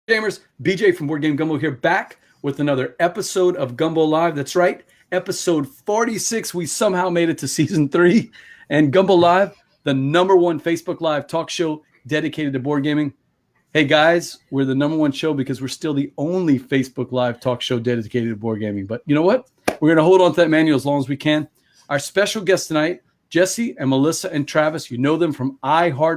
Gamers, BJ from Board Game Gumbo here, back with another episode of Gumbo Live. That's right, episode 46. We somehow made it to season 3. And Gumbo Live, the #1 Facebook Live talk show dedicated to board gaming. Hey guys, we're the #1 show because we're still the only Facebook Live talk show dedicated to board gaming. But you know what? We're going to hold on to that manual as long as we can. Our special guests tonight, Jesse and Melissa and Travis. You know them from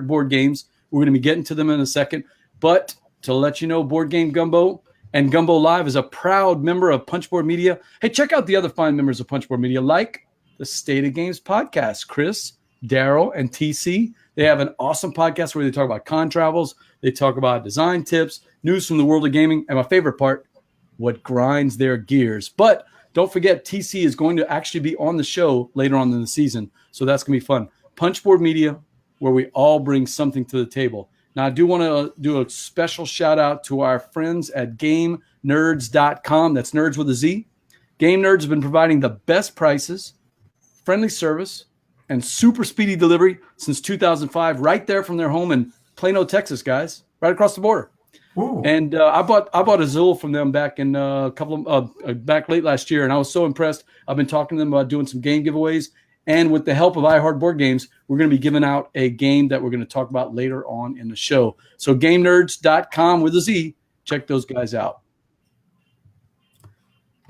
Board Games. We're going to be getting to them in a second. But to let you know, Board Game Gumbo and Gumbo Live is a proud member of Punchboard Media. Hey, check out the other fine members of Punchboard Media, like the State of Games podcast. Chris, Daryl, and TC. They have an awesome podcast where they talk about con travels. They talk about design tips, news from the world of gaming, and my favorite part, what grinds their gears. But don't forget, TC is going to actually be on the show later on in the season, so that's going to be fun. Punchboard Media, where we all bring something to the table. Now, I do want to do a special shout out to our friends at GameNerds.com. That's nerds with a Z. Game Nerds have been providing the best prices, friendly service, and super speedy delivery since 2005, right there from their home in Plano, Texas, guys, right across the border. Ooh. And I bought Azul from them back in back late last year, and I was so impressed. I've been talking to them about doing some game giveaways. And with the help of Board Games, we're going to be giving out a game that we're going to talk about later on in the show. So GameNerds.com with a Z. Check those guys out.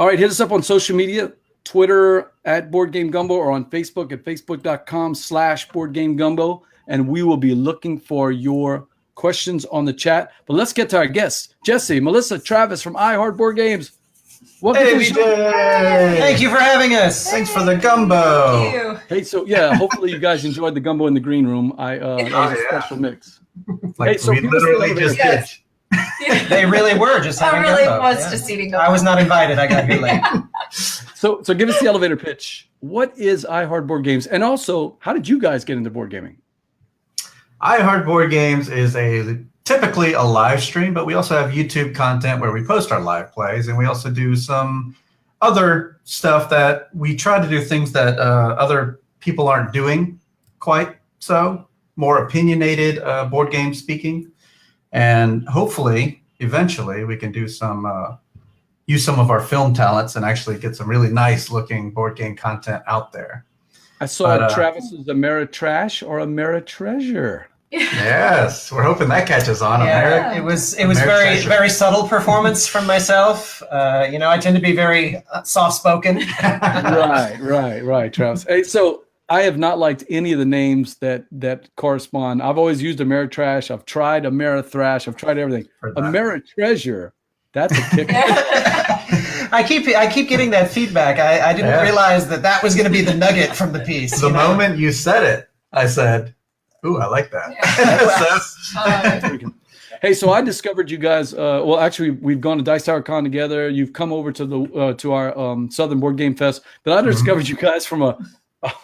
All right, hit us up on social media, Twitter at Board Game Gumbo, or on Facebook at facebook.com/Board Game Gumbo. And we will be looking for your questions on the chat. But let's get to our guests. Jesse, Melissa, Travis from Board Games. Welcome to the show. Thank you for having us. Thanks for the gumbo. Hey, so yeah, hopefully you guys enjoyed the gumbo in the green room. That was a special mix. Like, hey, so we literally just did. They really were just having gumbo. I really was just eating gumbo. I was not invited. I got here late. So give us the elevator pitch. What is Board Games? And also, how did you guys get into board gaming? Board Games is typically a live stream, but we also have YouTube content where we post our live plays, and we also do some other stuff that we try to do things that other people aren't doing quite so, more opinionated board game speaking, and hopefully, eventually, we can do some use some of our film talents and actually get some really nice looking board game content out there. I saw Travis's Ameritrash or Ameritreasure. Yes, we're hoping that catches on. Yeah, it was very subtle performance from myself. I tend to be very soft spoken. Right, Travis. Hey, so I have not liked any of the names that correspond. I've always used Ameritrash. I've tried Amerithrash. I've tried everything. Ameritreasure. That's a kick. I keep getting that feedback. I didn't realize that was going to be the nugget from the piece. The moment you said it, I said, ooh, I like that. Hey, so I discovered you guys. Well, actually, we've gone to Dice Tower Con together. You've come over to our Southern Board Game Fest. But I discovered you guys from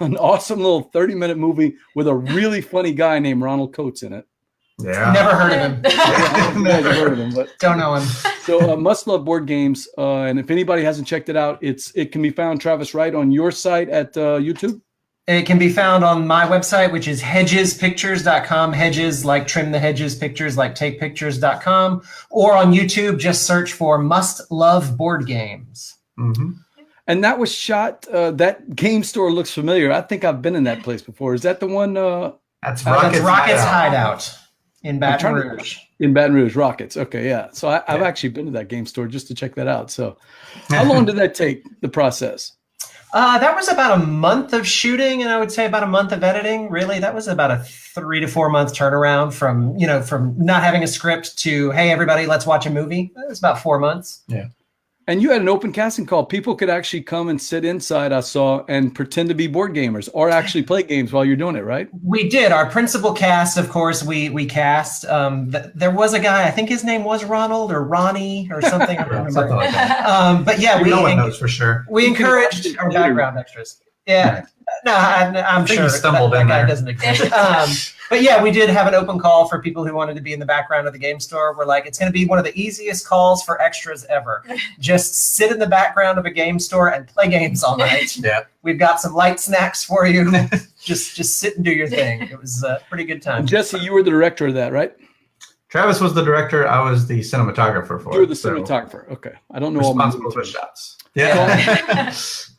an awesome little 30-minute movie with a really funny guy named Ronald Coates in it. Yeah, never heard of him. Never heard of him, but don't know him. So Must Love Board Games, and if anybody hasn't checked it out, it can be found, Travis, right on your site at YouTube. It can be found on my website, which is hedgespictures.com. Hedges like trim the hedges, pictures like take pictures.com. Or on YouTube, just search for Must Love Board Games. Mm-hmm. And that was shot, that game store looks familiar. I think I've been in that place before. Is that the one? That's Rocket's Hideout in Baton Rouge. In Baton Rouge, Rockets. Okay, yeah. So I've actually been to that game store just to check that out. So how long did that take, the process? That was about a month of shooting, and I would say about a month of editing. Really, that was about a 3 to 4 month turnaround from not having a script to, hey, everybody, let's watch a movie. It was about 4 months. Yeah. And you had an open casting call. People could actually come and sit inside, I saw, and pretend to be board gamers or actually play games while you're doing it, right? We did. Our principal cast, of course, we cast. There was a guy, I think his name was Ronald or Ronnie or something. I don't remember. Something like that. But yeah, no one knows for sure. We encouraged our background extras. Yeah. No, I'm sure that guy doesn't exist. But yeah, we did have an open call for people who wanted to be in the background of the game store. We're like, it's going to be one of the easiest calls for extras ever. Just sit in the background of a game store and play games all night. Yeah. We've got some light snacks for you. just sit and do your thing. It was a pretty good time. And Jesse, you were the director of that, right? Travis was the director. I was the cinematographer for it. You were the cinematographer. Okay. I don't know all my responsible for shots. Yeah.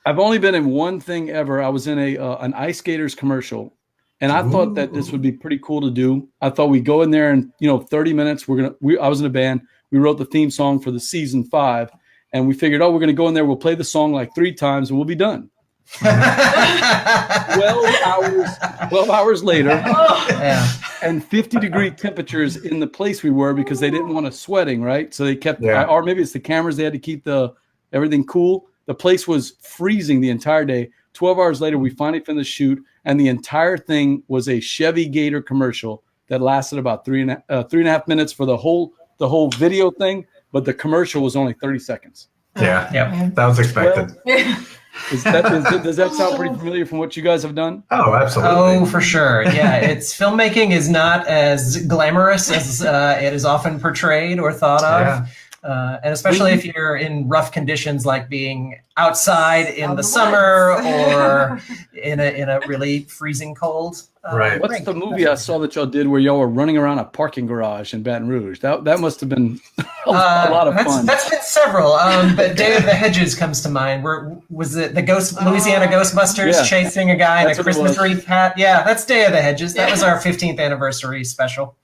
I've only been in one thing ever. I was in an Ice Skaters commercial, and I thought that this would be pretty cool to do. I thought we'd go in there and 30 minutes. I was in a band. We wrote the theme song for the season 5, and we figured, we're going to go in there. We'll play the song like 3 times, and we'll be done. 12 hours later, and 50-degree temperatures in the place we were because they didn't want us sweating, right? So they kept, or maybe it's the cameras. They had to keep everything cool. The place was freezing the entire day. 12 hours later, we finally finished the shoot, and the entire thing was a Chevy Gator commercial that lasted about 3.5 minutes for the whole video thing, but the commercial was only 30 seconds. Yeah, that was expected. Does that sound pretty familiar from what you guys have done? Oh, absolutely. Oh, for sure. Yeah, filmmaking is not as glamorous as it is often portrayed or thought of. Yeah. And especially if you're in rough conditions like being outside in the summer or in a really freezing cold. Right. What's the movie I saw that y'all did where y'all were running around a parking garage in Baton Rouge? That must have been a lot of fun. That's been several. But Day of the Hedges comes to mind. Was it the Louisiana Ghostbusters chasing a guy in a Christmas wreath hat? Yeah, that's Day of the Hedges. That was our 15th anniversary special.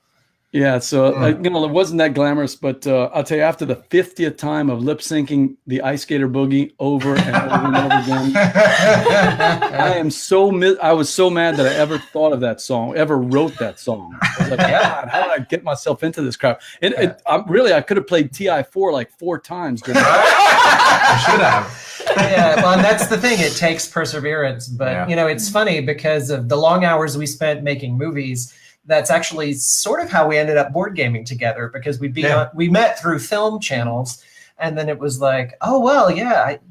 Yeah, so it wasn't that glamorous, but I'll tell you, after the 50th time of lip syncing the Ice Skater Boogie over and over and over again, I was so mad that I ever thought of that song, ever wrote that song. I was like, God, how did I get myself into this crap? I could have played TI4 like 4 times. I should have. Yeah, well, and that's the thing. It takes perseverance, but it's funny because of the long hours we spent making movies. That's actually sort of how we ended up board gaming together because we met through film channels, and then it was like,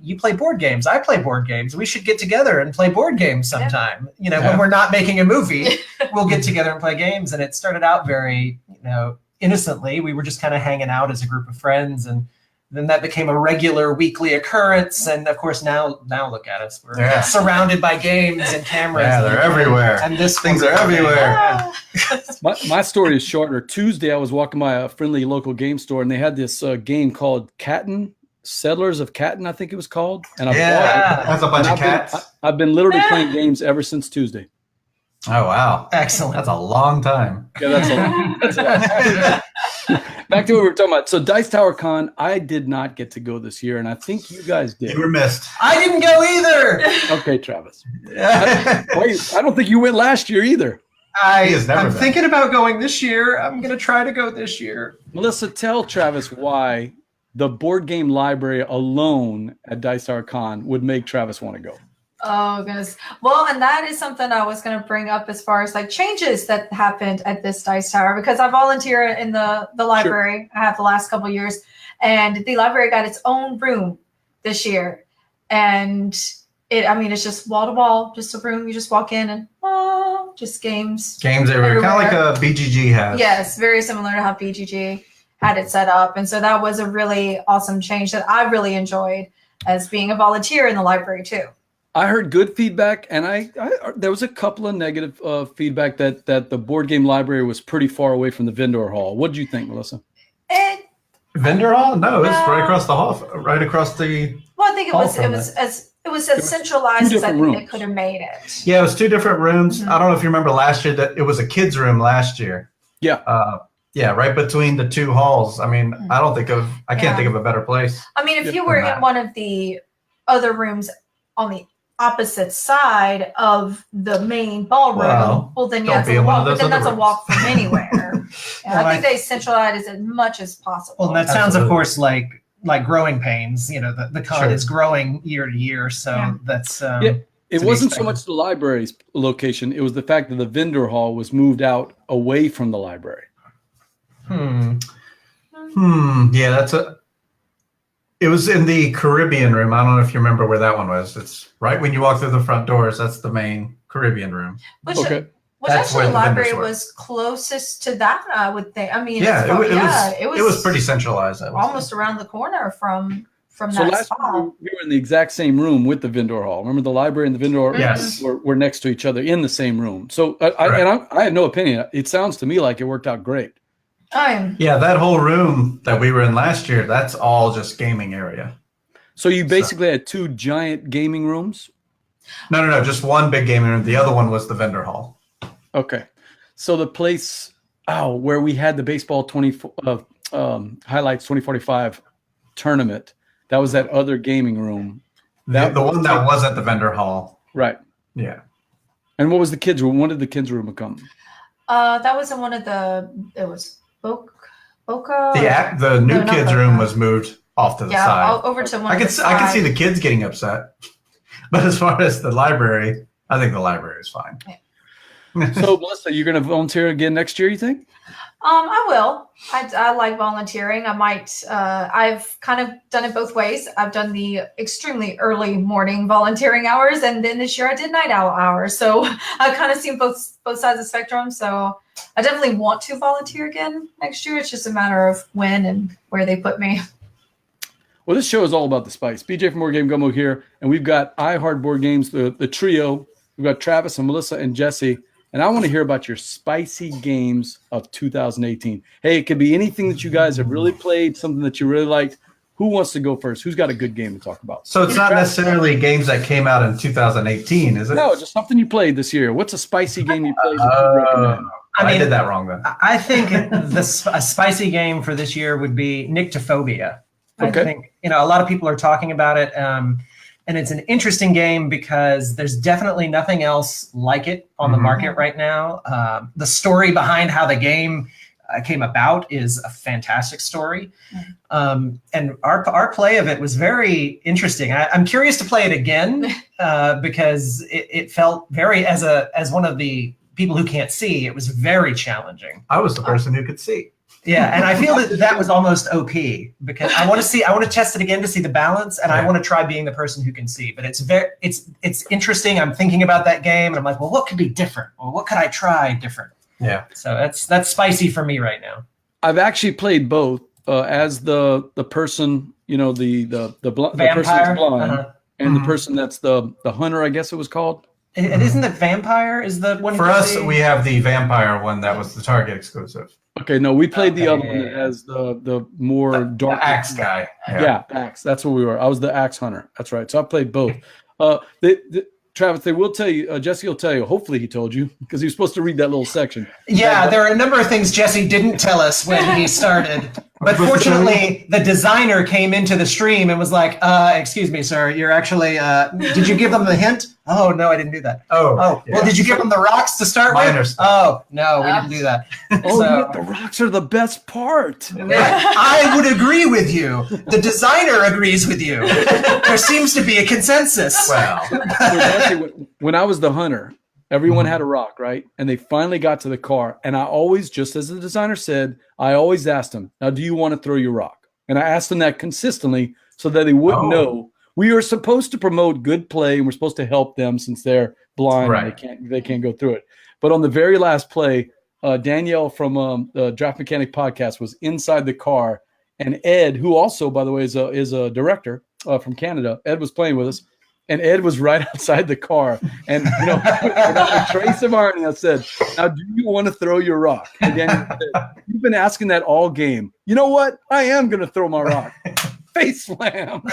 you play board games, I play board games. We should get together and play board games sometime. When we're not making a movie, we'll get together and play games. And it started out very, innocently. We were just kind of hanging out as a group of friends, and then that became a regular weekly occurrence. And of course, now look at us. We're surrounded by games and cameras. Yeah, they're everywhere. And things are everywhere. My story is shorter. Tuesday, I was walking by a friendly local game store, and they had this game called Catton, Settlers of Catton, I think it was called. And I bought it. Has a bunch of cats. I've been literally playing games ever since Tuesday. Oh, wow. Excellent. That's a long time. Yeah, that's a lot. Back to what we were talking about. So Dice Tower Con, I did not get to go this year, and I think you guys did. You were missed. I didn't go either. Okay, Travis. I don't think you went last year either. I'm thinking about going this year. I'm going to try to go this year. Melissa, tell Travis why the board game library alone at Dice Tower Con would make Travis want to go. Oh, goodness. Well, and that is something I was going to bring up as far as like changes that happened at this Dice Tower, because I volunteer in the library. Sure. I have the last couple of years, and the library got its own room this year. And it's just wall to wall, just a room. You just walk in and just games. Games everywhere. Kind of like a BGG has. Yes, very similar to how BGG had it set up. And so that was a really awesome change that I really enjoyed as being a volunteer in the library too. I heard good feedback, and I there was a couple of negative feedback that the board game library was pretty far away from the vendor hall. What did you think, Melissa? Vendor hall? No, it's right across the hall, right across the. Well, I think it was as centralized as I think they could have made it. Yeah, it was 2 different rooms. Mm-hmm. I don't know if you remember last year that it was a kids' room last year. Yeah. Yeah, right between the 2 halls. I mean, I can't think of a better place. I mean, if you were in one of the other rooms on the opposite side of the main ballroom, well then that's a walk. But then that's a walk from anywhere. I think they centralize as much as possible. Well, that sounds, of course, like growing pains. The con is growing year to year, so that's. It wasn't so much the library's location; it was the fact that the vendor hall was moved out away from the library. Yeah, it was in the Caribbean room. I don't know if you remember where that one was. It's right when you walk through the front doors. That's the main Caribbean room. Which actually the library was closest to that, I would think. I mean, it was pretty centralized. Almost around the corner from that last spot. We were in the exact same room with the vendor hall. Remember, the library and the vendor were next to each other in the same room. So I had no opinion. It sounds to me like it worked out great. Yeah, that whole room that we were in last year, that's all just gaming area. So you basically had 2 giant gaming rooms? No, just one big gaming room. The other one was the vendor hall. Okay. So the place where we had the baseball highlights 2045 tournament, that was that other gaming room. The one that was at the vendor hall. Right. Yeah. And what was the kids' room? When did the kids' room become? That was in one of it was Boca. The new kids' room was moved off to the side. Over to one. I could see the kids getting upset, but as far as the library, I think the library is fine. Yeah. So, Melissa, you're going to volunteer again next year, you think? I will. I like volunteering. I might. I've kind of done it both ways. I've done the extremely early morning volunteering hours, and then this year I did night owl hours. So I've kind of seen both sides of the spectrum. So I definitely want to volunteer again next year. It's just a matter of when and where they put me. Well, this show is all about the spice. BJ from Board Game Gumbo here, and we've got iHeart Games, the trio. We've got Travis and Melissa and Jesse. And I want to hear about your spicy games of 2018. Hey, it could be anything that you guys have really played, something that you really liked. Who wants to go first? Who's got a good game to talk about? So it's not necessarily games that came out in 2018, is it? No, just something you played this year. What's a spicy game you played that you recommend? I did that wrong then. I think a spicy game for this year would be Nyctophobia. Okay. I think a lot of people are talking about it. And it's an interesting game because there's definitely nothing else like it on the market right now. The story behind how the game came about is a fantastic story. And our play of it was very interesting. I'm curious to play it again because it felt very, as one of the people who can't see, it was very challenging. I was the person who could see. Yeah, and I feel that was almost OP because I want to test it again to see the balance, and I want to try being the person who can see. But it's interesting. I'm thinking about that game, and I'm like, well, what could be different? Well, what could I try different? Yeah. So that's spicy for me right now. I've actually played both as the person, the person that's blind, and the person that's the hunter, I guess it was called. And isn't the vampire is the one? For us, we have the vampire one that was the Target exclusive. Okay, no, we played the other one that has the more dark axe guy. Yeah, axe. That's what we were. I was the axe hunter. That's right. So I played both. Travis, they will tell you. Jesse will tell you. Hopefully, he told you because he was supposed to read that little section. Yeah, there are a number of things Jesse didn't tell us when he started. But fortunately, the designer came into the stream and was like, excuse me, sir, you're actually, did you give them the hint? Oh, no, I didn't do that. Oh, yeah. Well, did you give them the rocks to start with? Oh, no, we didn't do that. The rocks are the best part. I would agree with you. The designer agrees with you. There seems to be a consensus. Well, when I was the hunter, everyone had a rock, right? And they finally got to the car. And I always, just as the designer said, I always asked them, now, do you want to throw your rock? And I asked them that consistently so that they wouldn't know. We are supposed to promote good play, and we're supposed to help them since they're blind and they can't go through it. But on the very last play, Danielle from the Draft Mechanic podcast was inside the car, and Ed, who also, by the way, is a director from Canada, Ed was playing with us. And Ed was right outside the car. And, without a trace of irony, I said, now, do you want to throw your rock? And Daniel said, you've been asking that all game. You know what? I am going to throw my rock. Face slam. Oh,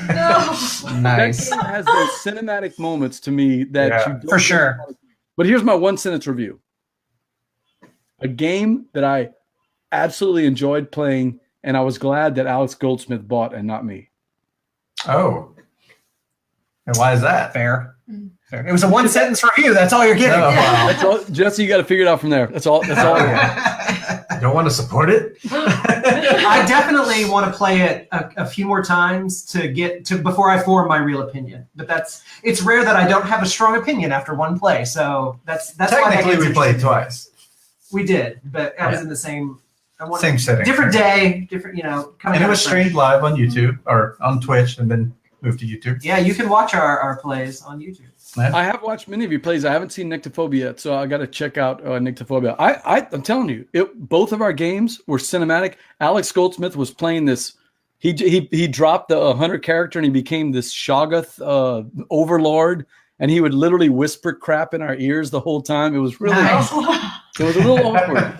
no. Nice. That game has those cinematic moments to me that you don't for sure. But here's my one sentence review. A game that I absolutely enjoyed playing, and I was glad that Alex Goldsmith bought and not me. Oh. And why is that? Fair. It was a one sentence review. That's all you're getting. Oh, wow. That's all, Jesse, you got to figure it out from there. That's all. That's all. You don't want to support it? I definitely want to play it a few more times to get to before I form my real opinion. But it's rare that I don't have a strong opinion after one play. So that's technically we played twice. We did, but I was in the same setting, different day, different and it was streamed live on YouTube or on Twitch, and then moved to YouTube. Yeah, you can watch our plays on YouTube. I have watched many of your plays. I haven't seen Nyctophobia yet, so I got to check out Nyctophobia. I'm telling you, both of our games were cinematic. Alex Goldsmith was playing this. He dropped the hunter character and he became this Shoggoth overlord, and he would literally whisper crap in our ears the whole time. It was really nice. It was a little awkward.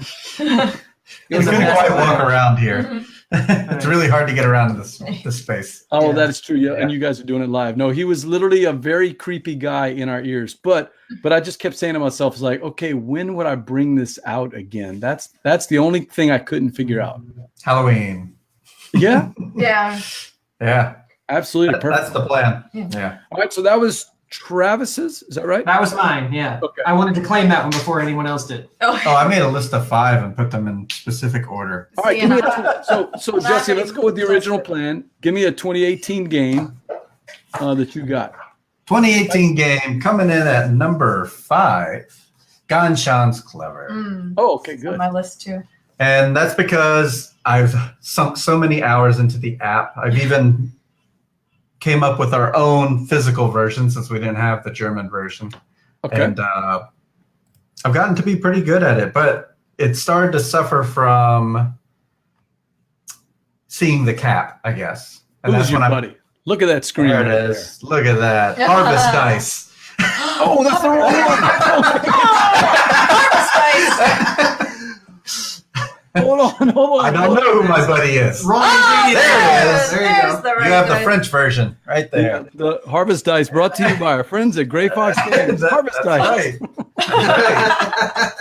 You couldn't quite walk around here. It's really hard to get around in this space. Oh, that is true. Yeah, and you guys are doing it live. No, he was literally a very creepy guy in our ears. But I just kept saying to myself, "It's like, okay, when would I bring this out again?" That's the only thing I couldn't figure out. Halloween. Yeah. Yeah. Absolutely. That's the plan. Yeah. All right. So that was Travis's. Is that right? That was mine. Yeah. Okay. I wanted to claim that one before anyone else did. Oh, I made a list of 5 and put them in specific order. All right. Give me so Jesse, let's go with the original plan. Give me a 2018 game that you got. 2018 game coming in at number 5. Ganshan's Clever. Oh, okay, good. On my list too. And that's because I've sunk so many hours into the app. I've even came up with our own physical version since we didn't have the German version. Okay. And I've gotten to be pretty good at it, but it started to suffer from seeing the cap, I guess. And Who's your buddy? Look at that screen. There right it is. Look at that. Harvest Dice. Oh, that's the wrong one. Hold on. I don't know who my buddy is. Wrong ingredient. There it is. There you go. The You have the right French version right there. The Harvest Dice brought to you by our friends at Gray Fox Games. Harvest Dice. Right. That's right.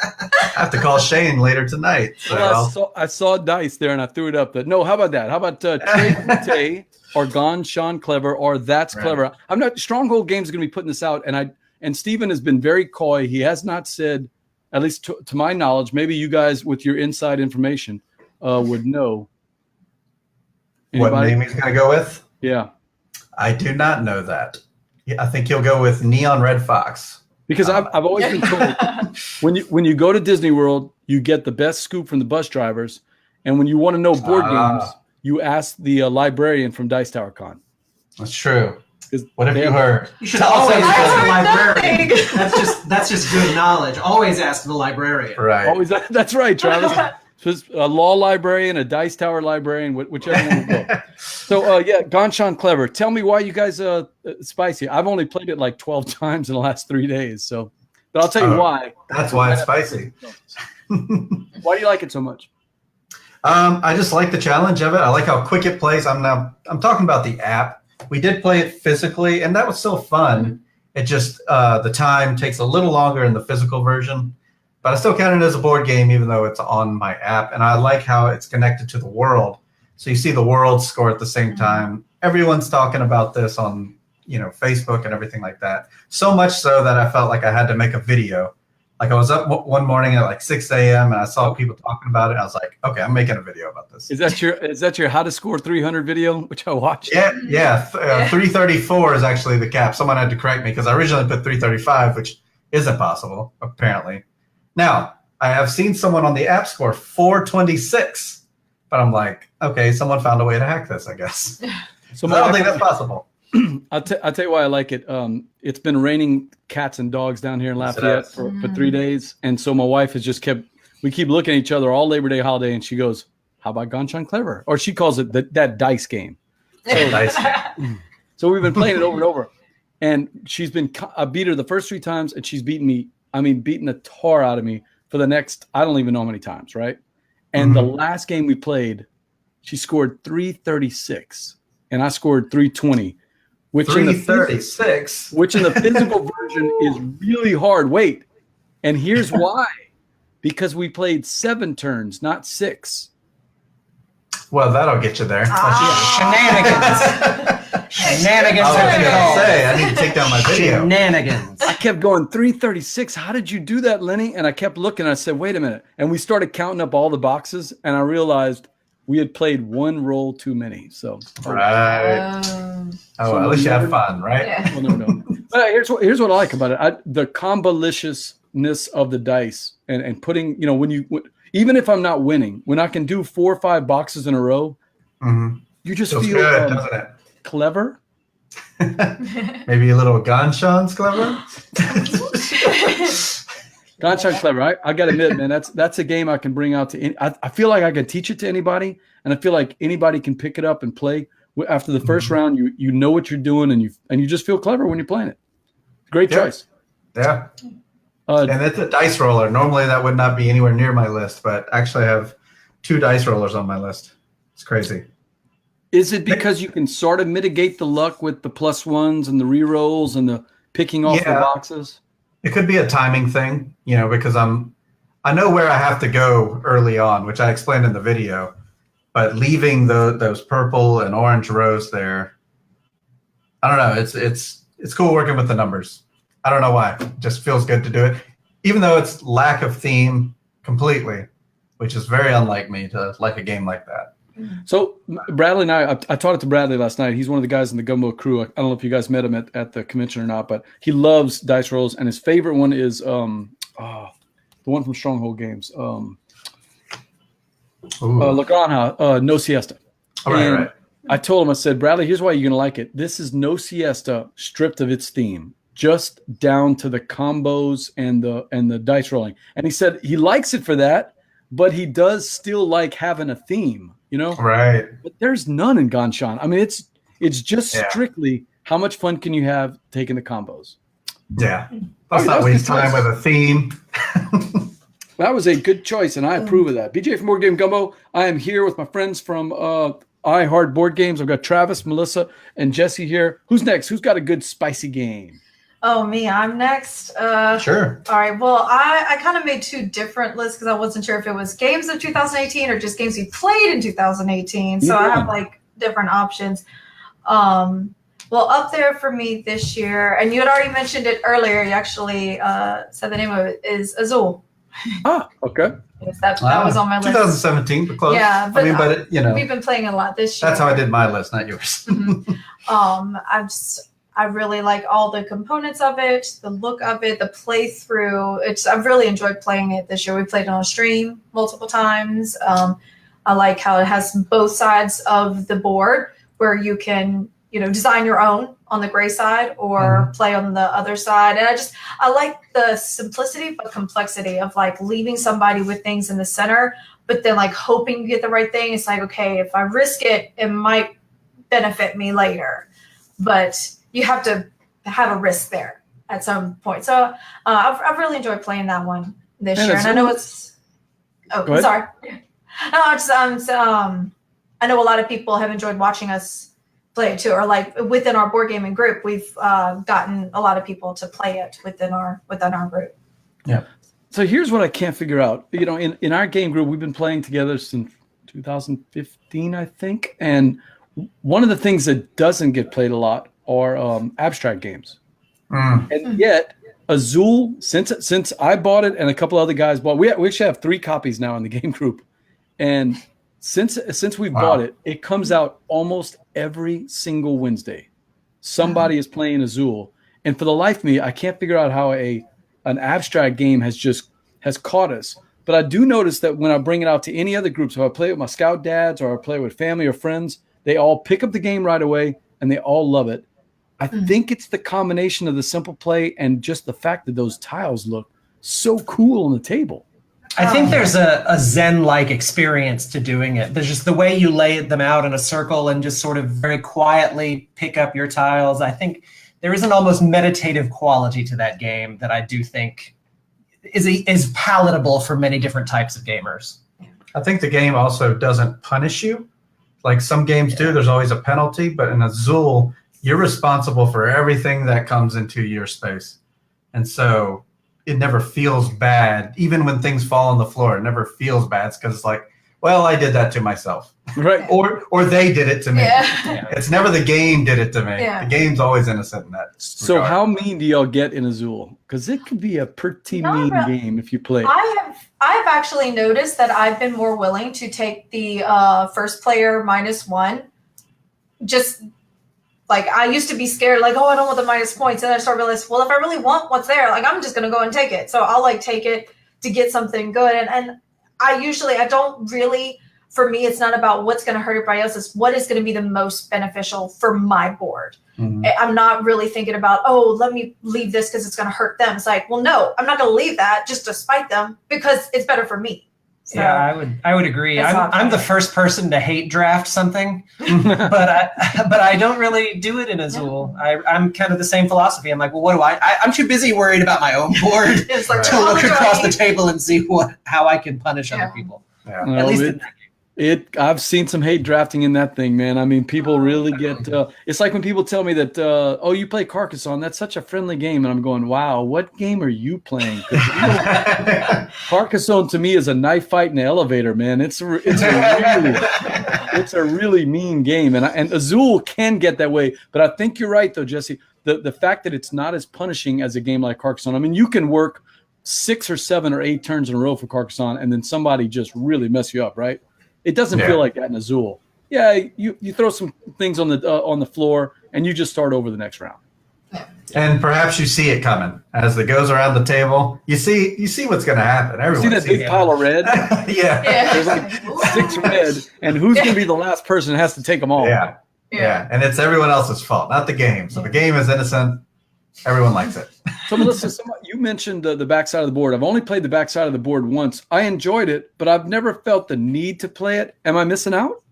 I have to call Shane later tonight. So Well, I saw dice there and I threw it up. No, how about that? How about Trey or Ganshan Clever or That's Right. Clever? I'm not. Stronghold Games is going to be putting this out, and Steven has been very coy. He has not said, at least to my knowledge. Maybe you guys with your inside information would know. what Anybody? name he's going to go with? Yeah, I do not know that. I think he'll go with Neon Red Fox. because I've always been told when you go to Disney World, you get the best scoop from the bus drivers, and when you want to know board games, you ask the librarian from Dice Tower Con. That's true. 'Cause What have they you have- heard? You should Tell us always everything. ask the I heard librarian. nothing. That's just good knowledge. Always ask the librarian. Right. Always, that's right, Travis. So it's a law librarian, a Dice Tower librarian, whichever one will go. So, Ganshan Clever. Tell me why you guys spicy. I've only played it like 12 times in the last 3 days. So, but I'll tell you why. That's why it's spicy. Why do you like it so much? I just like the challenge of it. I like how quick it plays. I'm talking about the app. We did play it physically, and that was still fun. It just the time takes a little longer in the physical version, but I still count it as a board game, even though it's on my app. And I like how it's connected to the world. So you see the world score at the same time. Everyone's talking about this on Facebook and everything like that. So much so that I felt like I had to make a video. Like I was up one morning at like 6 a.m. and I saw people talking about it. I was like, okay, I'm making a video about this. Is that your how to score 300 video, which I watched? Yeah. 334 is actually the cap. Someone had to correct me because I originally put 335, which isn't possible, apparently. Now, I have seen someone on the app score 426, but I'm like, okay, someone found a way to hack this, I guess. So I don't think that's possible. I'll tell you why I like it. It's been raining cats and dogs down here in Lafayette for 3 days. And so my wife has just we keep looking at each other all Labor Day holiday. And she goes, how about Ganshan Clever? Or she calls it that dice game. So we've been playing it over and over. And I beat her the first 3 times and she's beaten me. I mean, beating the tar out of me for the next, I don't even know how many times. Right. And the last game we played, she scored 336 and I scored 320. Which 336. Which in the physical version is really hard. Wait, and here's why: because we played 7 turns, not 6. Well, that'll get you there. Shenanigans. Shenanigans. I was are going called. to say, I need to take down my video. Shenanigans. I kept going 336. How did you do that, Lenny? And I kept looking. And I said, wait a minute. And we started counting up all the boxes, and I realized we had played 1 roll too many. So Right. So at least you have fun, right? Yeah. well, no. But here's what I like about it: the comboliciousness of the dice, and putting, even if I'm not winning, when I can do 4 or 5 boxes in a row, you just Feels feel good, doesn't it? clever. Maybe a little Ganshan's clever. Ganshan Clever. I got to admit, man, that's a game I can bring out to. I feel like I can teach it to anybody, and I feel like anybody can pick it up and play. After the first round, you know what you're doing, and you just feel clever when you're playing it. Great choice. Yeah. And it's a dice roller. Normally that would not be anywhere near my list, but actually I have 2 dice rollers on my list. It's crazy. Is it because you can sort of mitigate the luck with the +1s and the re-rolls and the picking off the boxes? It could be a timing thing, because I know where I have to go early on, which I explained in the video, but leaving those purple and orange rows there, I don't know. It's cool working with the numbers. I don't know why. It just feels good to do it, even though it's lack of theme completely, which is very unlike me to like a game like that. So Bradley and I talked to Bradley last night. He's one of the guys in the Gumbo crew. I don't know if you guys met him at the convention or not, but he loves dice rolls, and his favorite one is the one from Stronghold Games. La Granja, No Siesta. Right. I told him, I said, Bradley, here's why you're going to like it. This is No Siesta stripped of its theme, just down to the combos and the dice rolling. And he said he likes it for that, but he does still like having a theme, Right. But there's none in Ganshan. I mean, it's just strictly how much fun can you have taking the combos. Yeah. Let's not waste time with a theme. That was a good choice, and I approve of that. BJ from Board Game Gumbo. I am here with my friends from iHeart Board Games. I've got Travis, Melissa, and Jesse here. Who's next? Who's got a good spicy game? Oh, me. I'm next. Sure. All right. Well, I kind of made 2 different lists because I wasn't sure if it was games of 2018 or just games we played in 2018. So I have different options. Well, up there for me this year, and you had already mentioned it earlier. You actually said the name of it is Azul. Ah, okay. Yes, that was on my list. 2017, but close. Yeah, but we've been playing a lot this year. That's how I did my list, not yours. I really like all the components of it, the look of it, the playthrough. I've really enjoyed playing it this year. We played it on a stream multiple times. I like how it has both sides of the board where you can, design your own on the gray side or play on the other side. And I like the simplicity but complexity of leaving somebody with things in the center, but then hoping you get the right thing. It's okay, if I risk it, it might benefit me later. But you have to have a risk there at some point. So I've really enjoyed playing that one this year. And I know it's... Oh, sorry. No, I know a lot of people have enjoyed watching us play it too, or within our board gaming group, we've gotten a lot of people to play it within our group. Yeah. So here's what I can't figure out. In our game group, we've been playing together since 2015, I think. And one of the things that doesn't get played a lot are abstract games. And yet Azul, since I bought it and a couple other guys bought, we actually have 3 copies now in the game group. And since we bought it, it comes out almost every single Wednesday. Somebody is playing Azul. And for the life of me, I can't figure out how an abstract game has caught us. But I do notice that when I bring it out to any other groups, if I play it with my scout dads or I play with family or friends, they all pick up the game right away and they all love it. I think it's the combination of the simple play and just the fact that those tiles look so cool on the table. I think there's a Zen-like experience to doing it. There's just the way you lay them out in a circle and just sort of very quietly pick up your tiles. I think there is an almost meditative quality to that game that I do think is palatable for many different types of gamers. I think the game also doesn't punish you. Like some games do, there's always a penalty, but in Azul, you're responsible for everything that comes into your space. And so it never feels bad. Even when things fall on the floor, it never feels bad because it's well, I did that to myself. Right. Or they did it to me. Yeah. It's never the game did it to me. Yeah. The game's always innocent in that. So how mean do y'all get in Azul? Because it could be a pretty mean game if you play it. I have actually noticed that I've been more willing to take the first player -1. Just I used to be scared, I don't want the minus points. And then I started realizing, well, if I really want what's there, I'm just going to go and take it. So I'll take it to get something good. And I don't really, for me, it's not about what's going to hurt everybody else. It's what is going to be the most beneficial for my board. I'm not really thinking about, let me leave this because it's going to hurt them. It's well, no, I'm not going to leave that just to spite them because it's better for me. So, Yeah, I would agree. That's not I'm the fair. first person to hate draft something, but I don't really do it in Azul. I'm kind of the same philosophy. I'm like, well, what do I'm too busy worried about my own board it's like, to oh, look do I across the need- table and see how I can punish other people. Yeah. No, At least in I've seen some hate drafting in that thing, man. I mean, people really get. It's like when people tell me that, oh, you play Carcassonne. That's such a friendly game, and I'm going, wow, what game are you playing? 'Cause Carcassonne to me is a knife fight in the elevator, man. It's a really mean game, and Azul can get that way. But I think you're right, though, Jesse. The fact that it's not as punishing as a game like Carcassonne. I mean, you can work 6 or 7 or 8 turns in a row for Carcassonne, and then somebody just really mess you up, right? It doesn't feel like that in Azul. Yeah, you throw some things on the floor, and you just start over the next round. And perhaps you see it coming as it goes around the table. You see what's going to happen. See Everyone that sees big pile of red? yeah. There's like 6 red, and who's going to be the last person that has to take them all? Yeah. And it's everyone else's fault, not the game. So the game is innocent. Everyone likes it. So, Melissa, you mentioned the backside of the board. I've only played the backside of the board once. I enjoyed it, but I've never felt the need to play it. Am I missing out?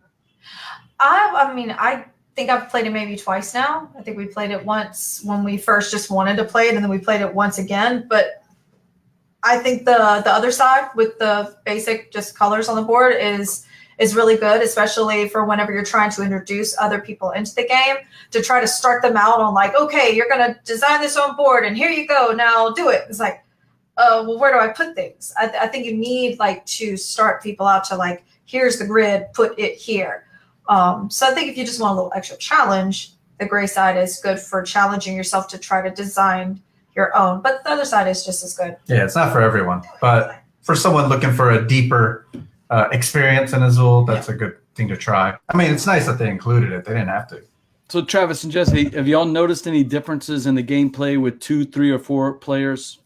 I mean, I think I've played it maybe twice now. I think we played it once when we first just wanted to play it, and then we played it once again. But I think the other side with the basic just colors on the board is really good, especially for whenever you're trying to introduce other people into the game, to try to start them out on like, okay, you're going to design this on board and here you go, now do it. It's like, well, where do I put things? I think you need like to start people out to like, here's the grid, put it here. So I think if you just want a little extra challenge, the gray side is good for challenging yourself to try to design your own, but the other side is just as good. Yeah, it's not for everyone, but for someone looking for a deeper experience in Azul, that's a good thing to try. I mean, it's nice that they included it. They didn't have to. So, Travis and Jesse, have y'all noticed any differences in the gameplay with 2, 3, or 4 players?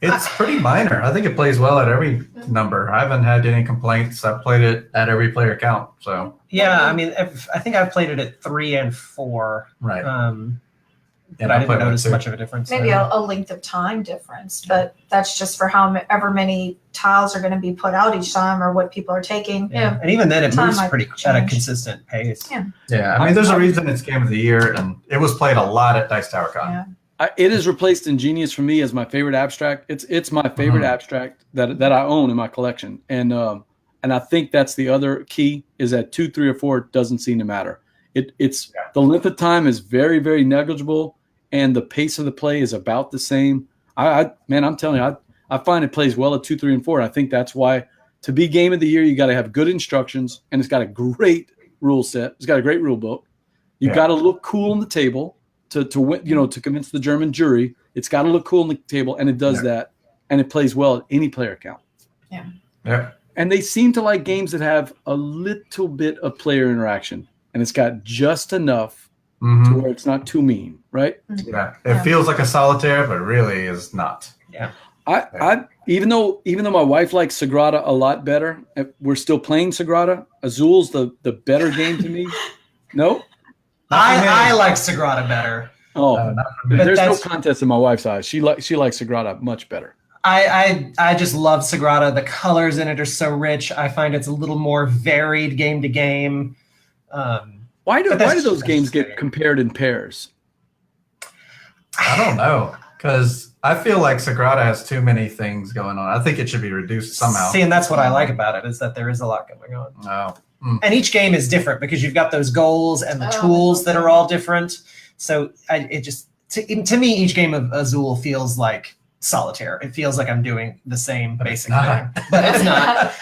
It's pretty minor. I think it plays well at every number. I haven't had any complaints. I've played it at every player count. So Yeah, I mean, I think I've played it at 3 and 4. right. But I didn't notice much of a difference. Maybe a length of time difference, but that's just for however many tiles are going to be put out each time or what people are taking. Yeah. And even then, it Time moves might pretty at a change. consistent pace. Yeah, I mean, there's a reason it's Game of the Year, and it was played a lot at Dice Tower Con. Yeah. It has replaced Ingenious for me as my favorite abstract. It's my favorite abstract that I own in my collection, and I think that's the other key is that 2, 3, or 4 doesn't seem to matter. It's the length of time is very, very negligible, and the pace of the play is about the same. Man, I'm telling you, I find it plays well at 2, 3, and 4. And I think that's why to be Game of the Year, you got to have good instructions, and it's got a great rule set. It's got a great rule book. You got to look cool on the table to win, to convince the German jury. It's got to look cool on the table, and it does that, and it plays well at any player count. Yeah. And they seem to like games that have a little bit of player interaction, and it's got just enough to where it's not too mean, right? Yeah. It feels like a solitaire, but really is not. Yeah. I even though my wife likes Sagrada a lot better, we're still playing Sagrada. Azul's the better game to me. No? I like Sagrada better. Oh, not for me. there's no that's- contest in my wife's eyes. She likes Sagrada much better. I just love Sagrada. The colors in it are so rich. I find it's a little more varied game to game. Why do those that's games fair. get compared in pairs? I don't know, because I feel like Sagrada has too many things going on. I think it should be reduced somehow. See, and that's what I like about it, is that there is a lot going on. No. And each game is different because you've got those goals and the tools that are all different. So to me, each game of Azul feels like solitaire. It feels like I'm doing the same basic thing, but it's not.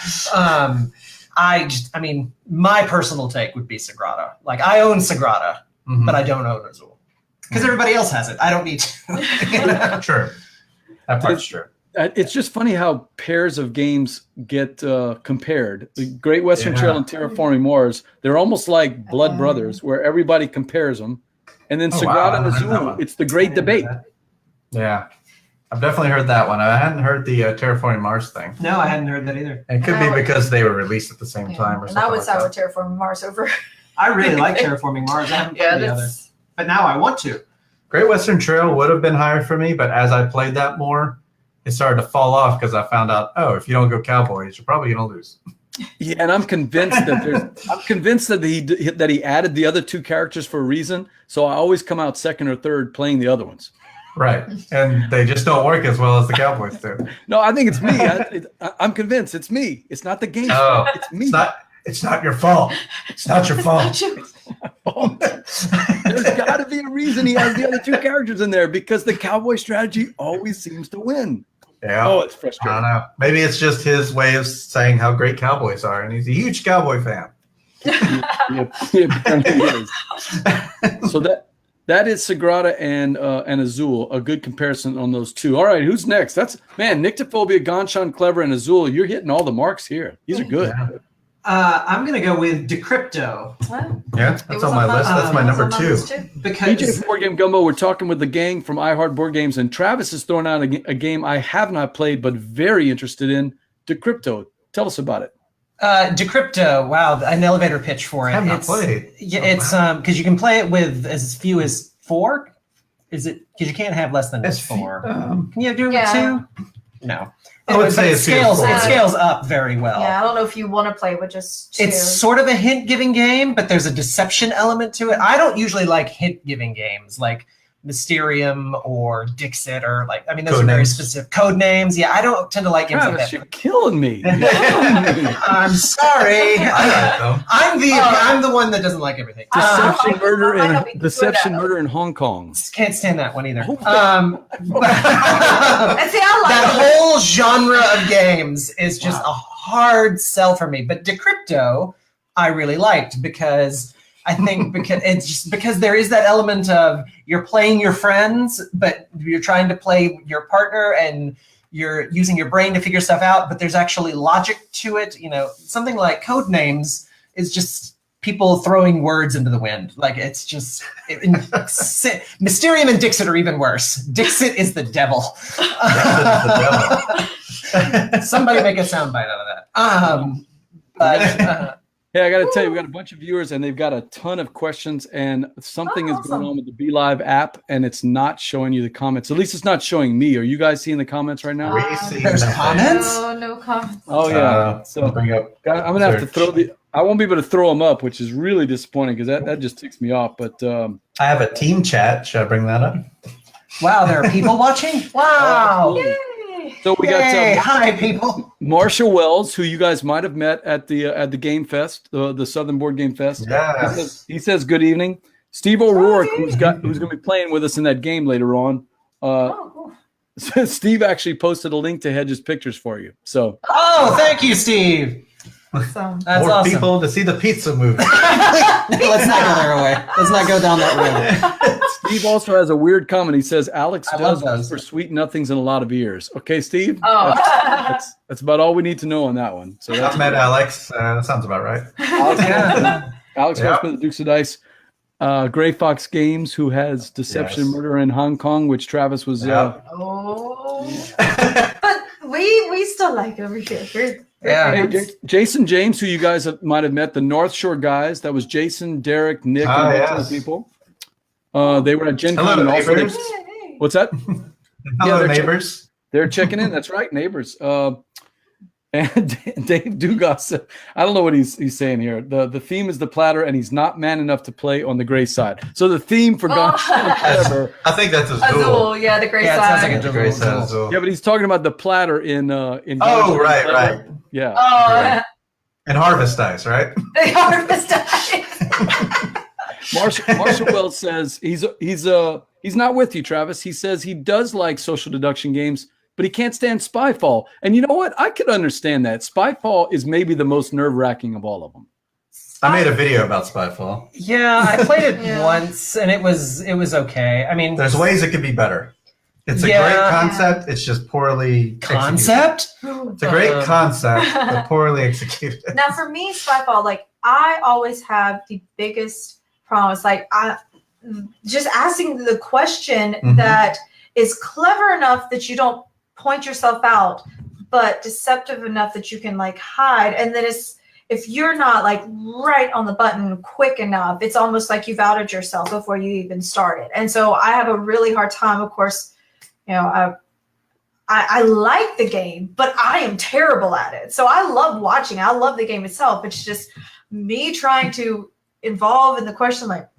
I mean, my personal take would be Sagrada. Like, I own Sagrada, but I don't own Azul because everybody else has it. I don't need to. True. That part's true. It's just funny how pairs of games get compared. The Great Western Trail and Terraforming Mars, they're almost like blood brothers, where everybody compares them. And then Sagrada and Azul, it's the great debate. Yeah. I've definitely heard that one. I hadn't heard the Terraforming Mars thing. No, I hadn't heard that either. It could be because they were released at the same time or And something I would like side that. with Terraforming Mars over. I really like Terraforming Mars. I haven't played the other, but now I want to. Great Western Trail would have been higher for me, but as I played that more, it started to fall off because I found out, oh, if you don't go Cowboys, you're probably gonna lose. Yeah, and I'm convinced that he added the other two characters for a reason. So I always come out second or third playing the other ones. Right, and they just don't work as well as the Cowboys do. No, I think it's me. I'm convinced it's me. It's not the game. Oh, it's me. It's not your fault. It's not your fault. There's got to be a reason he has the other two characters in there because the Cowboy strategy always seems to win. Yeah. Oh, it's I frustrating. don't know. Maybe it's just his way of saying how great Cowboys are, and he's a huge Cowboy fan. He apparently is. So that is Sagrada and Azul, a good comparison on those two. All right, who's next? That's Nyctophobia, Ganshan, Clever, and Azul. You're hitting all the marks here. These are good. Yeah. I'm gonna go with Decrypto Well, Yeah, that's on my list. That's my number two. because DJ from Board Game Gumbo, we're talking with the gang from iHeart Board Games, and Travis is throwing out a game I have not played but very interested in, Decrypto. Tell us about it. Decrypto. Wow, an elevator pitch for it. I have not played. Yeah, Oh, it's because you can play it with as few as 4. Is it? Because you can't have less than That's 4. Um, Can you do it Yeah. with 2? No. I would say it it's few as scales. 4. It scales up very well. yeah, I don't know if you want to play with just 2. It's sort of a hint-giving game, but there's a deception element to it. I don't usually like hint-giving games like Mysterium or Dixit or those Code are very names. specific code names. Yeah, I don't tend to like games like Travis, that. you're killing me. You're killing me. I'm sorry. I like them. I'm the one that doesn't like everything. Deception, murder, I might be and good Deception, at it. Murder in Hong Kong. Can't stand that one either. Oh. And see, I like That it. whole genre of games is just a hard sell for me. But Decrypto, I really liked because I think because there is that element of you're playing your friends, but you're trying to play your partner and you're using your brain to figure stuff out, but there's actually logic to it. Something like code names is just people throwing words into the wind. Like it's just Mysterium and Dixit are even worse. Dixit is the devil. Somebody make a soundbite out of that. Hey, I got to tell you, we got a bunch of viewers, and they've got a ton of questions, and something is going on with the Be Live app, and it's not showing you the comments. At least it's not showing me. Are you guys seeing the comments right now? There's comments? No comments. Oh, yeah. So bring up. I'm going to have to throw I won't be able to throw them up, which is really disappointing because that just ticks me off. But I have a team chat. Should I bring that up? Wow, there are people watching? Wow. Yay. so we Yay. got Hi, people. Marshall Wells, who you guys might have met at the Game Fest, the Southern Board Game Fest. Yes. He says good evening. Steve O'Rourke, who's going to be playing with us in that game later on. Oh, Steve actually posted a link to Hedges' pictures for you. So Oh, thank you, Steve. awesome. That's More awesome. people to see the pizza movie. Let's not go there away. Let's not go down that road. Steve also has a weird comment. He says Alex I love does those. for sweet nothings in a lot of ears. Okay, Steve. Oh. That's about all we need to know on that one. So that's I've met Alex. That sounds about right. Alex Yeah. Horseman, the Dukes of Dice. Gray Fox Games, who has Deception, Yes. Murder in Hong Kong, which Travis was. Yeah. Oh. But we still like over here. Yeah. Hey, Jason James, who you guys might have met, the North Shore guys. That was Jason, Derek, Nick, and a bunch of yes. people. They were at Gen Hello, Con. And also neighbors. what's that? Hello, they're neighbors. They're checking in. That's right, neighbors. And Dave Dugas, I don't know what he's saying here. The theme is the platter, and he's not man enough to play on the gray side. So the theme for whatever. I think that's Azul. Azul, yeah, the gray Yeah, it sounds like side. a Grace Azul. Azul. Yeah, but he's talking about the platter in. Oh, Ganshan right, Clever. right. Yeah. Oh, And Harvest Dice, right? they harvest eyes. Marshall Wells says he's not with you, Travis. He says he does like social deduction games, but he can't stand Spyfall. And you know what? I could understand that. Spyfall is maybe the most nerve-wracking of all of them. I made a video about Spyfall. Yeah, I played it Yeah. once and it was okay. I mean, There's ways it could be better. It's a Yeah. great concept. It's just poorly executed. concept. It's a great concept, but poorly executed. Now, for me, Spyfall, like I always have the biggest problem. It's like I just asking the question Mhm. that is clever enough that you don't point yourself out, but deceptive enough that you can like hide. And then if you're not like right on the button quick enough, it's almost like you've outed yourself before you even started. And so I have a really hard time, of course, you know, I like the game, but I am terrible at it. So I love watching. I love the game itself. It's just me trying to involve in the question. Like,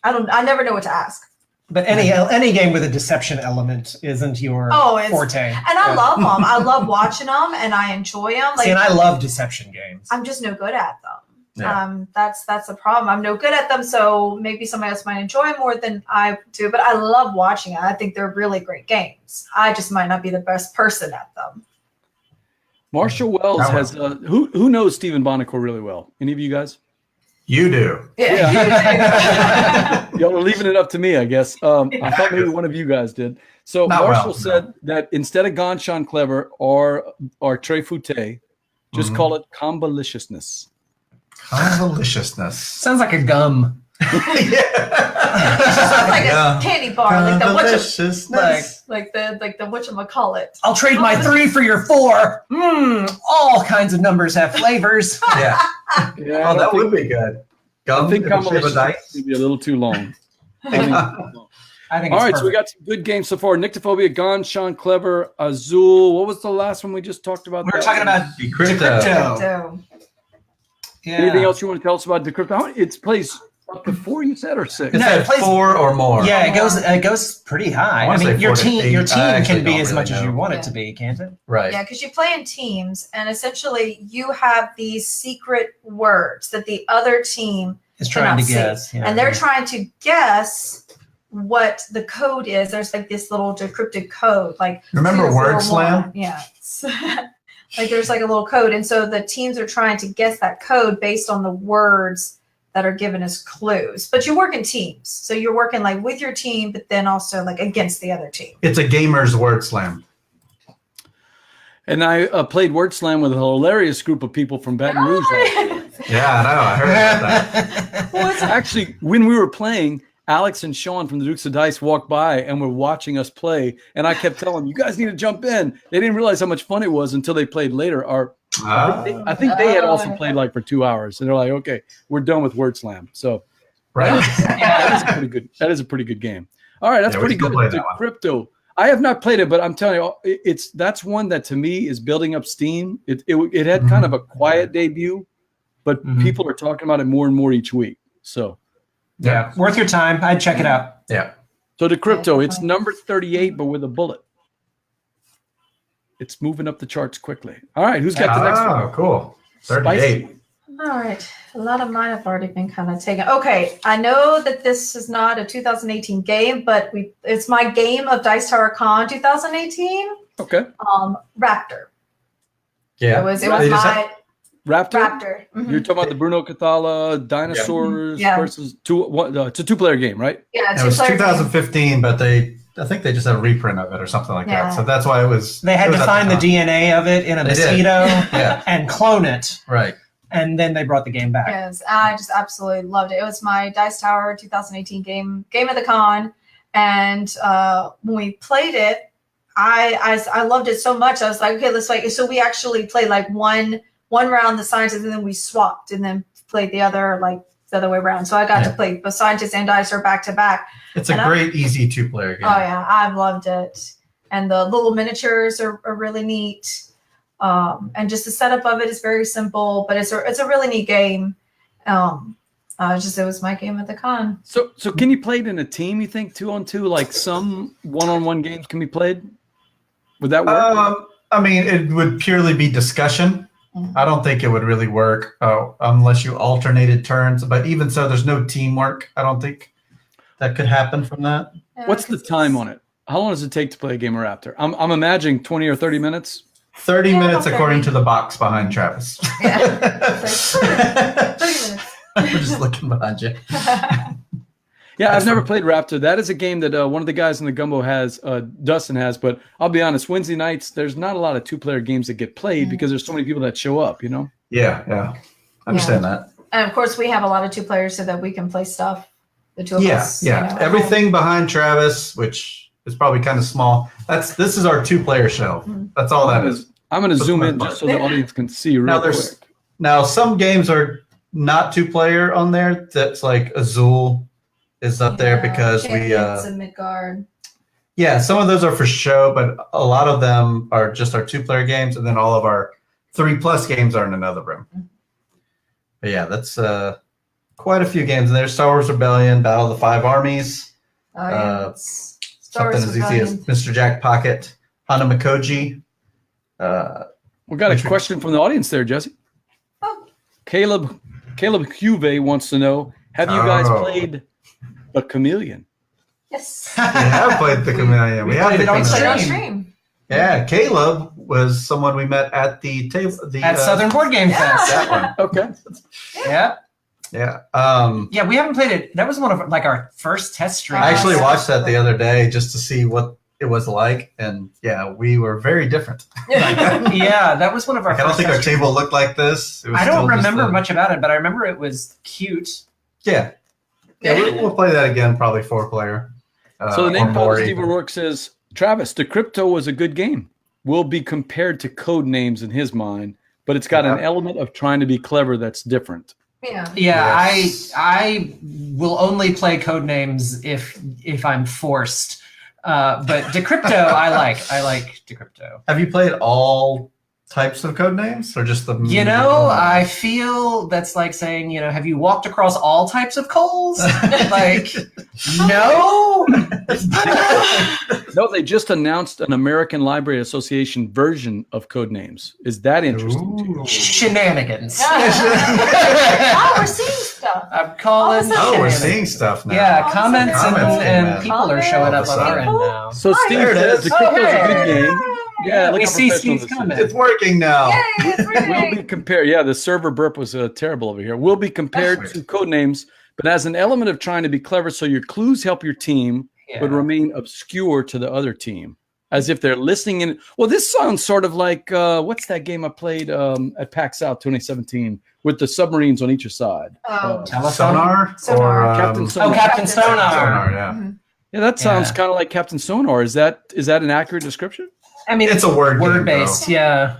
I never know what to ask. But any game with a deception element isn't your forte. And I love them. I love watching them, and I enjoy them. Like, see, and I love deception games. I'm just no good at them. Yeah. That's a problem. I'm no good at them, so maybe somebody else might enjoy more than I do. But I love watching it. I think they're really great games. I just might not be the best person at them. Marshall Wells has who knows Stephen Bonacore really well? Any of you guys? You do. Yeah. Y'all are leaving it up to me, I guess. I thought maybe one of you guys did. So Marshall said that instead of Ganshan Clever or Très Fouté, just call it Comboliciousness. Convoliciousness. Sounds like a gum. Sounds like a candy bar, like the whatchamacallit. I'll trade my 3 for your 4. All kinds of numbers have flavors. Yeah. Yeah, that would be good. I think Comboliciousness would be a little too long. I think All it's right, perfect. so we got some good games so far. Nyctophobia, Ganshan Clever, Azul. What was the last one we just talked about? We were talking about Decrypt. So, Yeah. Anything else you want to tell us about Decrypt? It plays up to 4, you said, or 6? It No, said it plays 4 or more. Yeah, it goes pretty high. I I wanna mean, say your 4 to team 8. your I team actually can be don't as much really as you know. want Yeah. it to be, can't it? Right. yeah, because you play in teams, and essentially you have these secret words that the other team It's trying to cannot see. guess. Yeah. And they're trying to guess what the code is. There's like this little decrypted code. Like Remember 201. Word Slam? Yeah. Like there's like a little code. And so the teams are trying to guess that code based on the words that are given as clues. But you work in teams. So you're working like with your team, but then also like against the other team. It's a gamer's word slam. And I played Word Slam with a hilarious group of people from Baton Rouge. Yeah, I know. I heard about that. Well, it's actually, when we were playing, Alex and Sean from the Dukes of Dice walked by and were watching us play. And I kept telling them, you guys need to jump in. They didn't realize how much fun it was until they played later. I think they had also played like for 2 hours. And they're like, okay, we're done with Word Slam. So Right. that is a pretty good game. All right, that's Yeah, we pretty still good. play that one. Crypto. I have not played it, but I'm telling you, that's one that to me is building up steam. It had kind of a quiet debut, but people are talking about it more and more each week. So Yeah, worth your time. I'd check it out. Yeah. So Decrypto, it's number 38, but with a bullet. It's moving up the charts quickly. All right, who's got the next one? Oh, cool. 38. Spicy. All right. A lot of mine have already been kind of taken. Okay. I know that this is not a 2018 game, but it's my game of Dice Tower Con 2018. Okay. Raptor. Yeah. It was They my just had- Raptor? Raptor. Mhm. You're talking about the Bruno Cathala dinosaurs Yeah. versus it's a 2-player game, right? Yeah, it was 2-player game. 2015, but I think they just had a reprint of it or something like Yeah. that. So that's why it was. They had it was to at find the time. DNA of it in a They did. mosquito Yeah. and clone it, Right. and then they brought the game back. Yes, I just absolutely loved it. It was my Dice Tower 2018 game of the con, and when we played it, I loved it so much. I was like, okay, let's play. So we actually played like one round the scientists, and then we swapped, and then played the other way around. So I got to play both scientists and dice are back to back. It's a great, easy 2-player game. Oh yeah, I've loved it, and the little miniatures are really neat. And just the setup of it is very simple, but it's a really neat game. It was my game at the con. So can you play it in a team, you think, 2-on-2? Like some one-on-one games can be played? Would that work? I mean, it would purely be discussion. Mhm. I don't think it would really work unless you alternated turns. But even so, there's no teamwork. I don't think that could happen from that. Yeah, What's the 'cause time on it? How long does it take to play a game of Raptor? I'm imagining 20 or 30 minutes. 30 Yeah, minutes, okay. according to the box behind Travis. Yeah. 30 minutes. We're just looking behind you. Yeah, That's I've never fun. played Raptor. That is a game that one of the guys in the Gumbo has, Dustin has. But I'll be honest, Wednesday nights, there's not a lot of 2-player games that get played because there's so many people that show up, you know? Yeah. I understand that. And of course, we have a lot of 2 players so that we can play stuff. The 2 of Yeah, us. yeah. you know. Everything behind Travis, which is probably kind of small. This is our 2-player show. Mhm. That's all that is. I'm going to That's zoom my in part. just so the audience can see real Now quick. Now some games are not 2-player on there. That's like Azul is up there because we Champions of Midgard. Yeah, some of those are for show, but a lot of them are just our 2-player games, and then all of our 3+ games are in another room. But yeah, that's quite a few games in there. Star Wars Rebellion, Battle of the Five Armies, Oh, yeah. Star something Wars as easy as Rebellion. Mr. Jack Pocket, Hanamakoji. We got a question from the audience there, Jesse. Oh. Caleb Huve wants to know, have you guys played The Chameleon? Yes. We have played the Chameleon. We have played the it on Played Chameleon. on stream. stream. Yeah, Caleb was someone we met at the table. At Southern Board Game Fest. That one. Okay. Yeah. Yeah. Yeah, we haven't played it. That was one of like our first test streams. I actually watched that the other day just to see what it was like, and yeah, we were very different. Yeah, that was one of our I don't first think our test table looked like this. It was I don't still just remember much about it, but I remember it was cute. Yeah. We'll play that again, probably 4-player. So the name or more Steve even. O'Rourke says, Travis, Decrypto was a good game. Will be compared to code names in his mind, but it's got an element of trying to be clever that's different. Yeah. Yeah, Yes. I will only play code names if I'm forced. But Decrypto, I like Decrypto. Have you played all types of code names, or just the? You know, I feel that's like saying, have you walked across all types of coals? Like, no. No, they just announced an American Library Association version of code names. Is that interesting to you? Shenanigans. Oh, we're seeing stuff. I'm calling. Oh, Oh, we're shenanigans. seeing stuff now. Yeah, Oh, comments so Comments came and in. people are showing up on our end People? now. So Steve there it says is. Decrypto's a good Hey. game. Yeah, look We how see professional Steve's this is. comment. It's working now. Yay, it's Will be working. compared. Yeah, the server burp was terrible over here. Will be compared to code names, but as an element of trying to be clever, so your clues help your team, but remain obscure to the other team, as if they're listening in. Well, this sounds sort of like what's that game I played at PAX South 2017 with the submarines on each side? Sonar? Sonar. Or, Captain Sonar. Oh, Captain Sonar. Sonar, yeah. Mhm. Yeah, that sounds Yeah. kind of like Captain Sonar. Is that an accurate description? I mean, It's a word game, based. Yeah.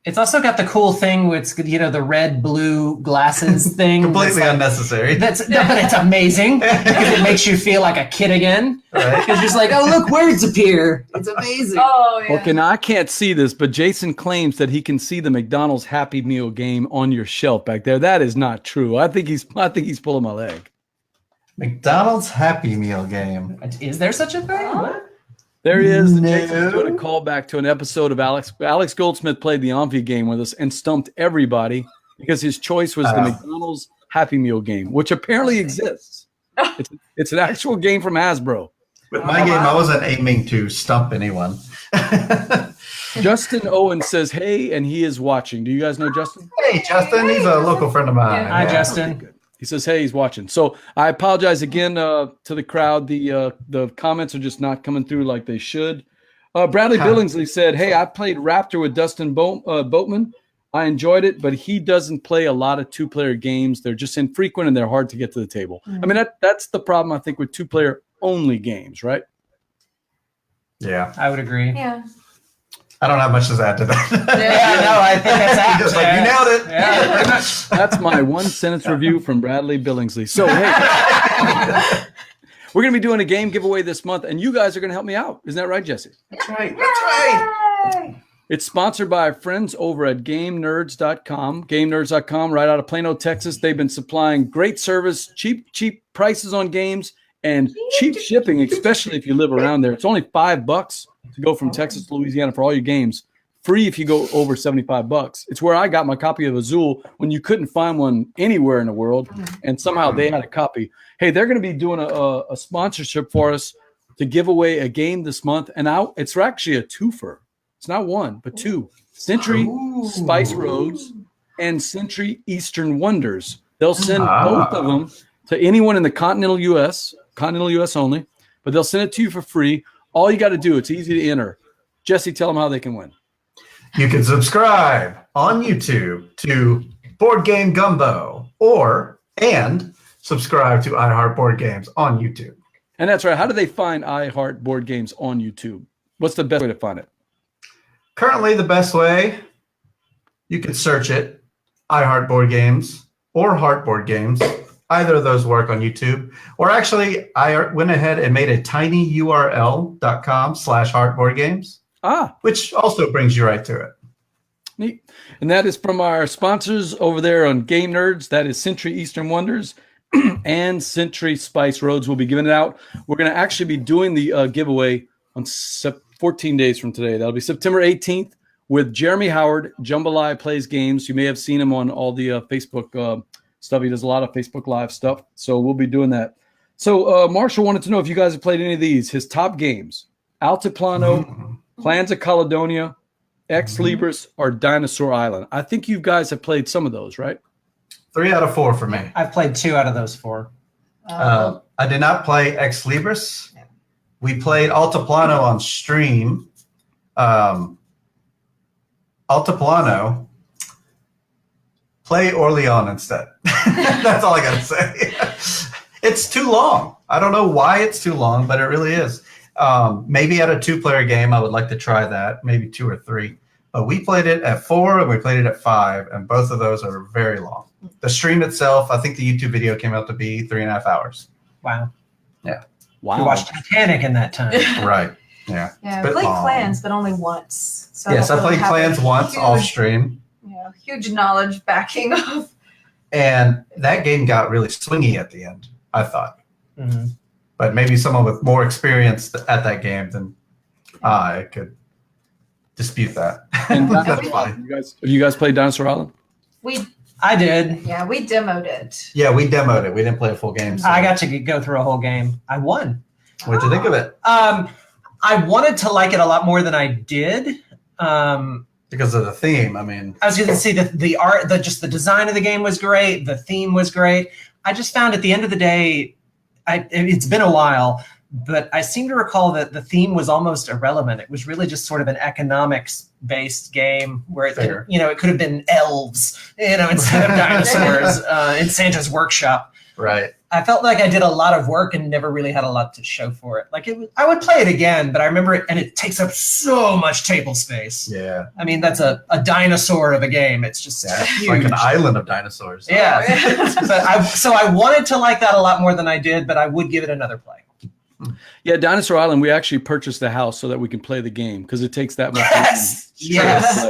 It's also got the cool thing with the red blue glasses thing. Completely that's unnecessary. but it's amazing because it makes you feel like a kid again. Right? Because you're just like, oh look, words appear. It's amazing. Oh, yeah. Okay, now I can't see this, but Jason claims that he can see the McDonald's Happy Meal game on your shelf back there. That is not true. I think he's pulling my leg. McDonald's Happy Meal game. Is there such a thing? Oh. What? There he is. No. Jason's doing a callback to an episode of Alex Goldsmith played the Envie game with us and stumped everybody because his choice was the McDonald's Happy Meal game, which apparently exists. It's an actual game from Hasbro. With my game, I wasn't aiming to stump anyone. Justin Owen says, hey, and he is watching. Do you guys know Justin? Hey, Justin, he's a local friend of mine. Yeah. Hi, Justin. He says, hey, he's watching. So I apologize again to the crowd. The comments are just not coming through like they should. Bradley Billingsley said, hey, I played Raptor with Dustin Boatman. I enjoyed it, but he doesn't play a lot of 2-player games. They're just infrequent and they're hard to get to the table. I mean, that's the problem, I think, with 2-player only games, right? Yeah. I would agree. Yeah. I don't have much to add to that. Yeah, no, I think that's apt. Just like, you nailed it. Yeah, pretty much. That's my one-sentence review from Bradley Billingsley. So, hey, we're going to be doing a game giveaway this month, and you guys are going to help me out. Isn't that right, Jesse? That's right. That's right. Yay. It's sponsored by our friends over at GameNerds.com. GameNerds.com, right out of Plano, Texas. They've been supplying great service, cheap prices on games, and cheap shipping, especially if you live around there. It's only $5 to go from Texas to Louisiana for all your games. Free if you go over $75. It's where I got my copy of Azul when you couldn't find one anywhere in the world, and somehow they had a copy. Hey, they're going to be doing a sponsorship for us to give away a game this month, and it's actually a twofer. It's not one, but two. Century Spice Roads and Century Eastern Wonders. They'll send both of them to anyone in the continental U.S. only, but they'll send it to you for free. All you got to do, it's easy to enter. Jesse, tell them how they can win. You can subscribe on YouTube to Board Game Gumbo and subscribe to iHeart Board Games on YouTube. And that's right. How do they find iHeart Board Games on YouTube? What's the best way to find it? Currently, the best way, you can search it, iHeart Board Games or Heart Board Games. either of those work on YouTube. Or actually, I went ahead and made a tinyurl.com/heartboardgames, which also brings you right to it. Neat. And that is from our sponsors over there on Game Nerds. That is Century Eastern Wonders and Century Spice Roads. We'll be giving it out. We're going to actually be doing the giveaway on 14 days from today. That'll be September 18th with Jeremy Howard. Jambalaya plays games. You may have seen him on all the Facebook stuff. He does a lot of Facebook Live stuff. So we'll be doing that. So Marshall wanted to know if you guys have played any of these. His top games: Altiplano, Clans of Caledonia, Ex Libris, or Dinosaur Island. I think you guys have played some of those, right? 3 out of 4 for me. I've played 2 out of those 4. I did not play Ex Libris. Yeah. We played Altiplano on stream. Altiplano. Play Orleans instead. That's all I got to say. It's too long. I don't know why it's too long, but it really is. Maybe at a 2-player game, I would like to try that. Maybe 2 or 3. But we played it at 4 and we played it at 5, and both of those are very long. The stream itself, I think the YouTube video came out to be 3.5 hours. Wow. Yeah. Wow. You watched Titanic in that time. Right. Yeah. Yeah, I It's a bit played long. Clans, but only once. So Yes, I don't really played have Clans a once huge, off stream. Yeah, huge knowledge backing of. And that game got really swingy at the end, I thought. Mm-hmm. But maybe someone with more experience at that game than I could dispute that. And That's fine. have you guys played Dinosaur Island? I did. Yeah, we demoed it. Yeah, we demoed it. We didn't play a full game. So. I got to go through a whole game. I won. What'd you think of it? I wanted to like it a lot more than I did. Because of the theme. I mean, I was going to say the art, just the design of the game was great. The theme was great. I just found at the end of the day, it's been a while, but I seem to recall that the theme was almost irrelevant. It was really just sort of an economics-based game where it could, it could have been elves, instead of dinosaurs in Santa's workshop. right. I felt like I did a lot of work and never really had a lot to show for it. I would play it again, but I remember it, and it takes up so much table space. Yeah. I mean, that's a dinosaur of a game. It's just huge. Like an island of dinosaurs. Yeah. So I wanted to like that a lot more than I did, but I would give it another play. Yeah, Dinosaur Island, we actually purchased the house so that we can play the game because it takes that much. Yes.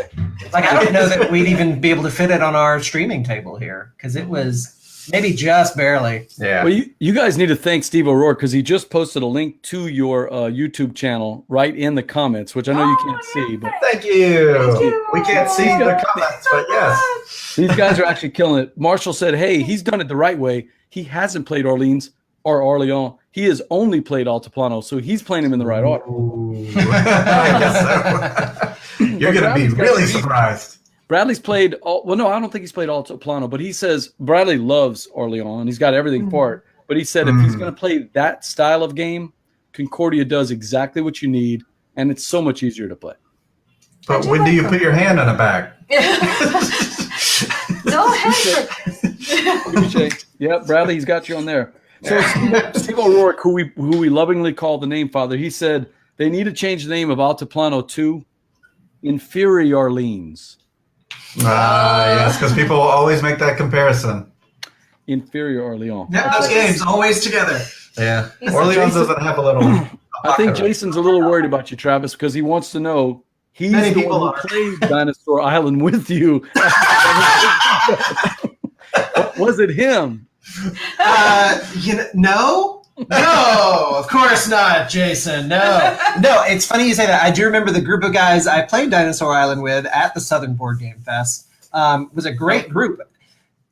Like, I don't know that we'd even be able to fit it on our streaming table here because it was maybe just barely. Yeah. Well, you guys need to thank Steve ORourke because he just posted a link to your YouTube channel right in the comments, which I know you can't see. But Thank you. Thank you. We can't see the comments, but yes. these guys are actually killing it. Marshall said, hey, he's done it the right way. He hasn't played Orleans or Orleans. He has only played Altiplano, so he's playing him in the right order. I guess so. You're going to be really surprised. Bradley's played I don't think he's played Altiplano, but he says Bradley loves Orleans and he's got everything for it. But he said if he's going to play that style of game, Concordia does exactly what you need, and it's so much easier to play. But when do you put your hand on a bag? No head. Yeah, Bradley, he's got you on there. So Steve ORourke, who we lovingly call the Name Father, he said they need to change the name of Altiplano to Inferior Orleans. Yes, because people always make that comparison. Inferior Orleans. Yeah, those games always together. Yeah. Orleans doesn't have a little. I think Jason's a little worried about you, Travis, because he wants to know he's Many the people one are. who played Dinosaur Island with you. Was it him? No, of course not, Jason. No. It's funny you say that. I do remember the group of guys I played Dinosaur Island with at the Southern Board Game Fest. Was a great group.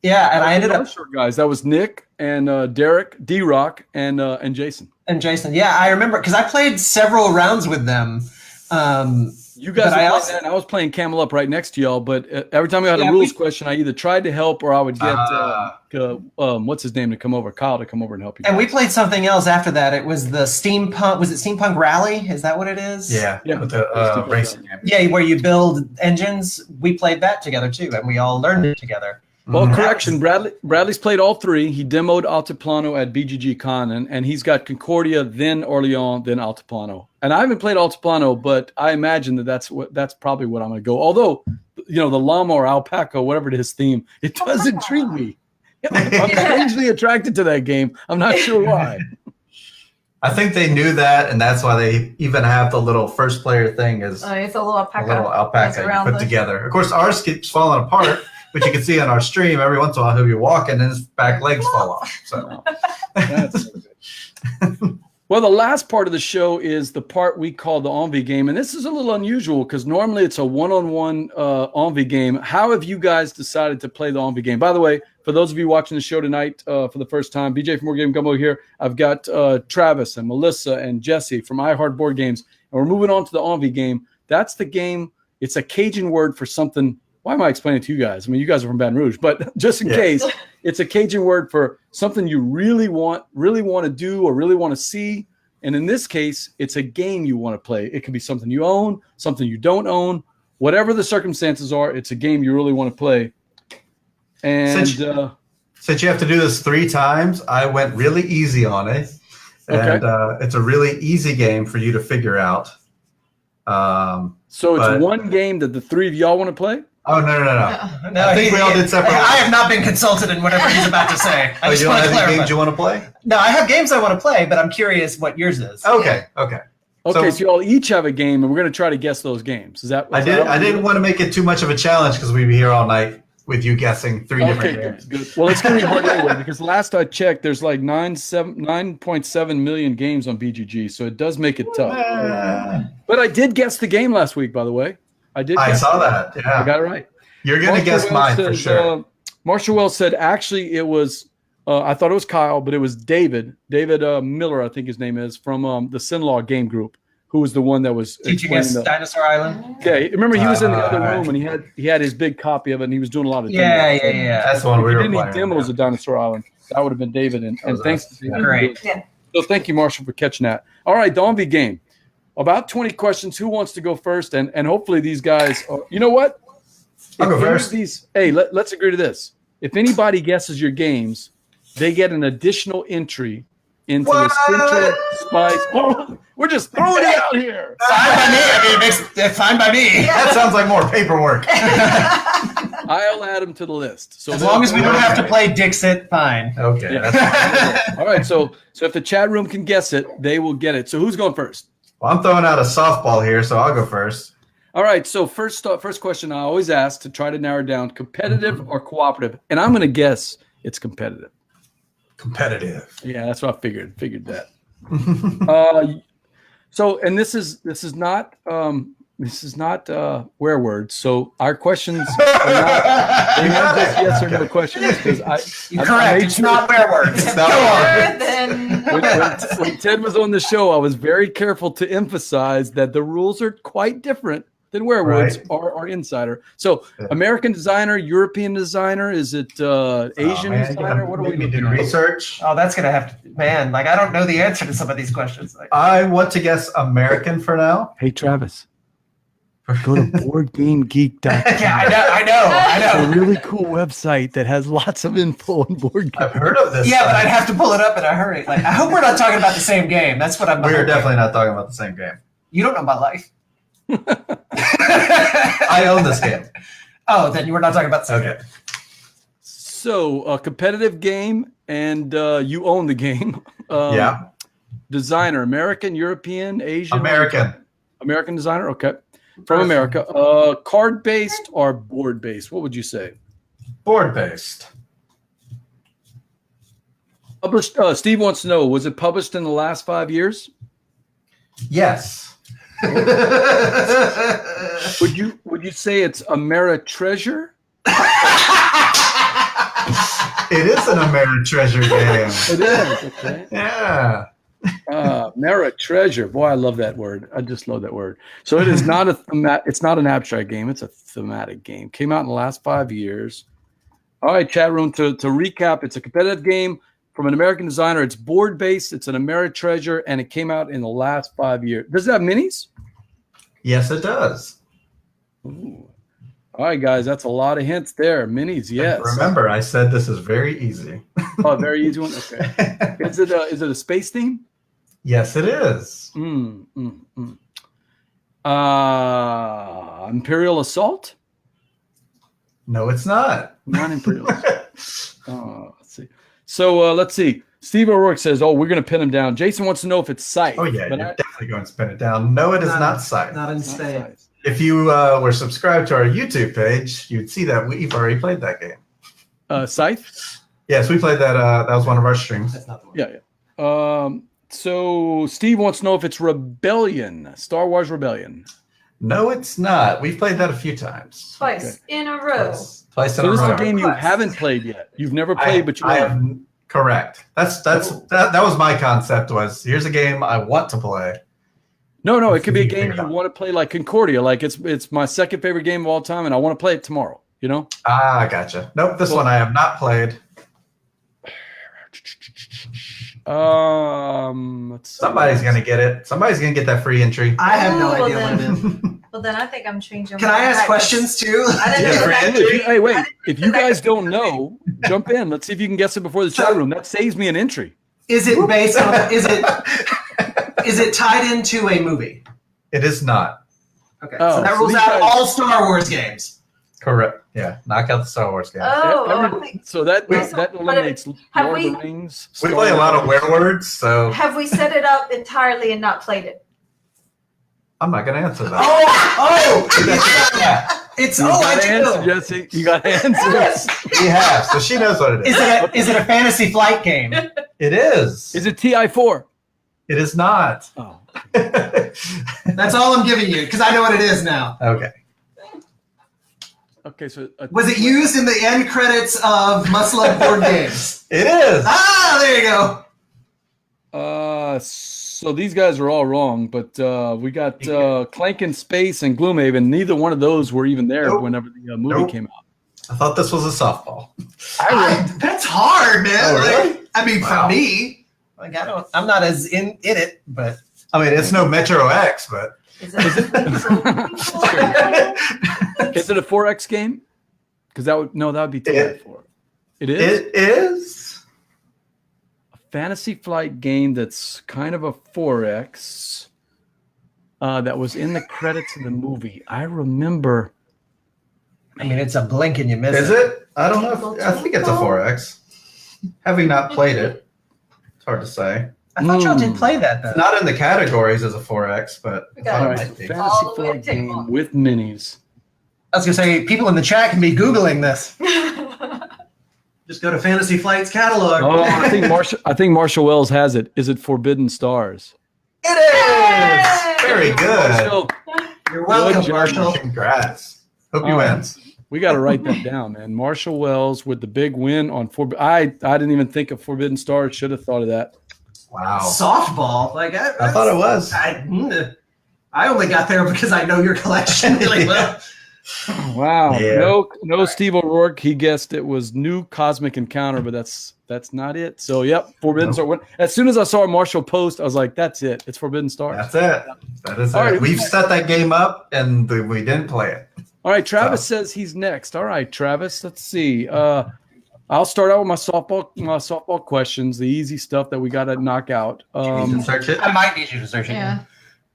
Yeah, and I ended up short guys. That was Nick and Derek, D-Rock, and Jason. and Jason. Yeah, I remember because I played several rounds with them. You guys But I were also- playing that, and I was playing Camel Up right next to y'all, but every time we had a rules question, I either tried to help or I would get what's his name to come over, Kyle to come over and help you. And we played something else after that. It was the Steampunk. Was it Steampunk Rally? Is that what it is? Yeah, with the racing game. Yeah, where you build engines. We played that together too, and we all learned it together. Well, correction, Bradley's played all three. He demoed Altiplano at BGG Con, and he's got Concordia, then Orleans, then Altiplano. And I haven't played Altiplano, but I imagine that's probably what I'm going to go. Although, the llama or alpaca, whatever it is theme, it does intrigue me. I'm strangely attracted to that game. I'm not sure why. I think they knew that, and that's why they even have the little first player thing as It's a little alpaca. a little alpaca around you put together. Of course, ours keeps falling apart, but you can see on our stream every once in a while he'll be walking and his back legs fall off. So That's so good. Well, the last part of the show is the part we call the Envie game. And this is a little unusual because normally it's a one-on-one Envie game. How have you guys decided to play the Envie game? By the way, for those of you watching the show tonight for the first time, BJ from War Game Gumbo here. I've got Travis and Melissa and Jesse from iHeart Board Games. And we're moving on to the Envie game. That's the game. It's a Cajun word for something. Why am I explaining it to you guys? I mean, you guys are from Baton Rouge, but just in case, it's a Cajun word for something you really want to do or really want to see. And in this case, it's a game you want to play. It could be something you own, something you don't own, whatever the circumstances are. It's a game you really want to play. And since you have to do this 3 times, I went really easy on it, and it's a really easy game for you to figure out. So it's one game that the 3 of y'all want to play? Oh, no. I think we all did separate. I have not been consulted in whatever he's about to say. You don't have any games you want to play? No, I have games I want to play, but I'm curious what yours is. Okay. Okay, so you all each have a game, and we're going to try to guess those games. Is that? I didn't want to make it too much of a challenge because we'd be here all night with you guessing 3 different games. Good. Well, it's going to be hard anyway because last I checked, there's like 9.7 million games on BGG, so it does make it tough. But I did guess the game last week, by the way. I saw that. Yeah, I got it right. You're going to guess mine for sure. Marshall Wells said, actually, it was, I thought it was Kyle, but it was David Miller, I think his name is, from the Sinlaw Game Group, who was the one that was teaching us Dinosaur Island. Yeah, remember he was in the other room and he had his big copy of it and he was doing a lot of demos. Yeah. That's the one we were playing. If you did any demos of Dinosaur Island, that would have been David. And thanks to David. Great. So thank you, Marshall, for catching that. All right, the Envie game. About 20 questions. Who wants to go first? And hopefully these guys are, you know what? I'll go first. Let's agree to this. If anybody guesses your games, they get an additional entry into the Central Spice. Oh, we're just throwing it out here. Fine by me. I mean, it makes it fine by me. That sounds like more paperwork. I'll add them to the list. So as long as we don't have to play Dixit, fine. Okay. Yeah. All right. So if the chat room can guess it, they will get it. So who's going first? Well, I'm throwing out a softball here, so I'll go first. All right. So first question I always ask to try to narrow down: competitive or cooperative? And I'm going to guess it's competitive. Competitive. Yeah, that's what I figured. Figured that. And this is not where words. So our questions are not just yes or no questions because You're correct. It's not where words. It's not when Ted was on the show, I was very careful to emphasize that the rules are quite different than Werewoods or Insider. So American designer, European designer, is it Asian designer? What do we do? Research? Oh, that's gonna have to, man. Like I don't know the answer to some of these questions. Like, I want to guess American for now. Hey Travis, go to BoardGameGeek.com. Yeah, I know. It's a really cool website that has lots of info on board games. I've heard of this. Yeah, but I'd have to pull it up in a hurry. Like I hope we're not talking about the same game. That's what I'm. We're definitely not talking about the same game. You don't know my life. I own this game. Oh, then you were not talking about the same game. So a competitive game, and you own the game. Yeah. Designer, American, European, Asian? American designer, okay. From America. Card-based or board-based? What would you say? Board-based. Published. Steve wants to know, was it published in the last 5 years? Yes. Would you say it's Ameritreasure? It is an Ameritreasure game. It is. Okay. Yeah. Ameritreasure. Boy, I love that word. I just love that word. So it is not it's not an abstract game. It's a thematic game. Came out in the last 5 years. All right, chat room. To recap, it's a competitive game from an American designer. It's board-based. It's an Ameritreasure, and it came out in the last 5 years. Does it have minis? Yes, it does. Ooh. All right, guys, that's a lot of hints there. Minis, yes. Remember, I said this is very easy. Oh, very easy one? Okay. Is it a space theme? Yes, it is. Imperial Assault? No, it's not. Not Imperial Assault. Let's see. So let's see. Steve O'Rourke says, "Oh, we're going to pin him down." Jason wants to know if it's Scythe. Oh yeah, you're definitely going to spin it down. No, it is not Scythe. Not in It's not Spain. Scythe. If you were subscribed to our YouTube page, you'd see that we've already played that game. Scythe. Yes, we played that. That was one of our streams. That's not the one. Yeah. So Steve wants to know if it's Rebellion, Star Wars Rebellion. No, it's not. We've played that a few times. Twice in a row. Twice in So a this is row. a game you Request. haven't played yet. You've never played, but you I want. have correct. That was my concept. Was here's a game I want to play. No, it could be a You game figure it you out. want to play, like Concordia. Like it's my second favorite game of all time, and I want to play it tomorrow. You know. Ah, gotcha. Nope, this one I have not played. Let's see. Somebody's gonna get it. Somebody's gonna get that free entry. I have no Ooh, idea well what it is. Well, then I think I'm changing. Can my I ask tactics. questions too? I didn't Yeah, know for that. entry. Hey, wait. If you guys don't know, jump in. Let's see if you can guess it before the chat room. That saves me an entry. Is it based on? Is it tied into a movie? It is not. Okay, Oh, so that so rules these out guys- all Star Wars games. Correct. Yeah, knock out the Star Wars game. Oh, Yeah, I think- So that But eliminates have Lord of we- the Rings. We Star play a lot of Wars. werewolves, so have we set it up entirely and not played it? I'm not gonna answer that. Yeah. It's You I got do answer, know. Jesse. You got answers. Yes. We have, so she knows what it is. Is it a fantasy flight game? It is. Is it TI4? It is not. Oh. That's all I'm giving you because I know what it is now. Okay. Okay, so Was it used in the end credits of Must Love Board Games? It is. Ah, there you go. So these guys are all wrong, but we got Clank in Space and Gloomhaven. Neither one of those were even there Nope. whenever the movie Nope. came out. I thought this was a softball. That's hard, man. Oh, really? Like, I mean, Wow. for me, like I'm not as in it, but I mean, it's no Metro X, but Is it? Is it a 4X game? Because that would be TI4. It is it is. a fantasy flight game that's kind of a 4X. That was in the credits of the movie. I remember. I mean, it's a blink and you miss Is it? I don't know. I think it's a 4X. Having not played it, it's hard to say. I thought y'all did play that though. Not in the categories as a 4X, but We I got thought All it right, might be. fantasy All the way flight to game table. with minis. I was gonna say people in the chat can be googling this. Just go to Fantasy Flight's catalog. Oh, I think Marshall Wells has it. Is it Forbidden Stars? It is. Very good. Marshall, You're welcome, Good job, Marshall. Congrats. Hope you All right. win. we got to write that down, man. Marshall Wells with the big win on I didn't even think of Forbidden Stars. Should have thought of that. Wow. Softball. Like I thought it was. I only got there because I know your collection really well. Wow. Yeah. No Steve O'Rourke. He guessed it was New Cosmic Encounter, but that's not it. So yep, Forbidden Star. As soon as I saw Marshall post, I was like, that's it. It's Forbidden Stars. That's it. That is All it. right. We've set that game up and we didn't play it. All right, Travis says he's next. All right, Travis. Let's see. I'll start out with my softball questions, the easy stuff that we got to knock out. You can search it. I might need you to search it. Yeah.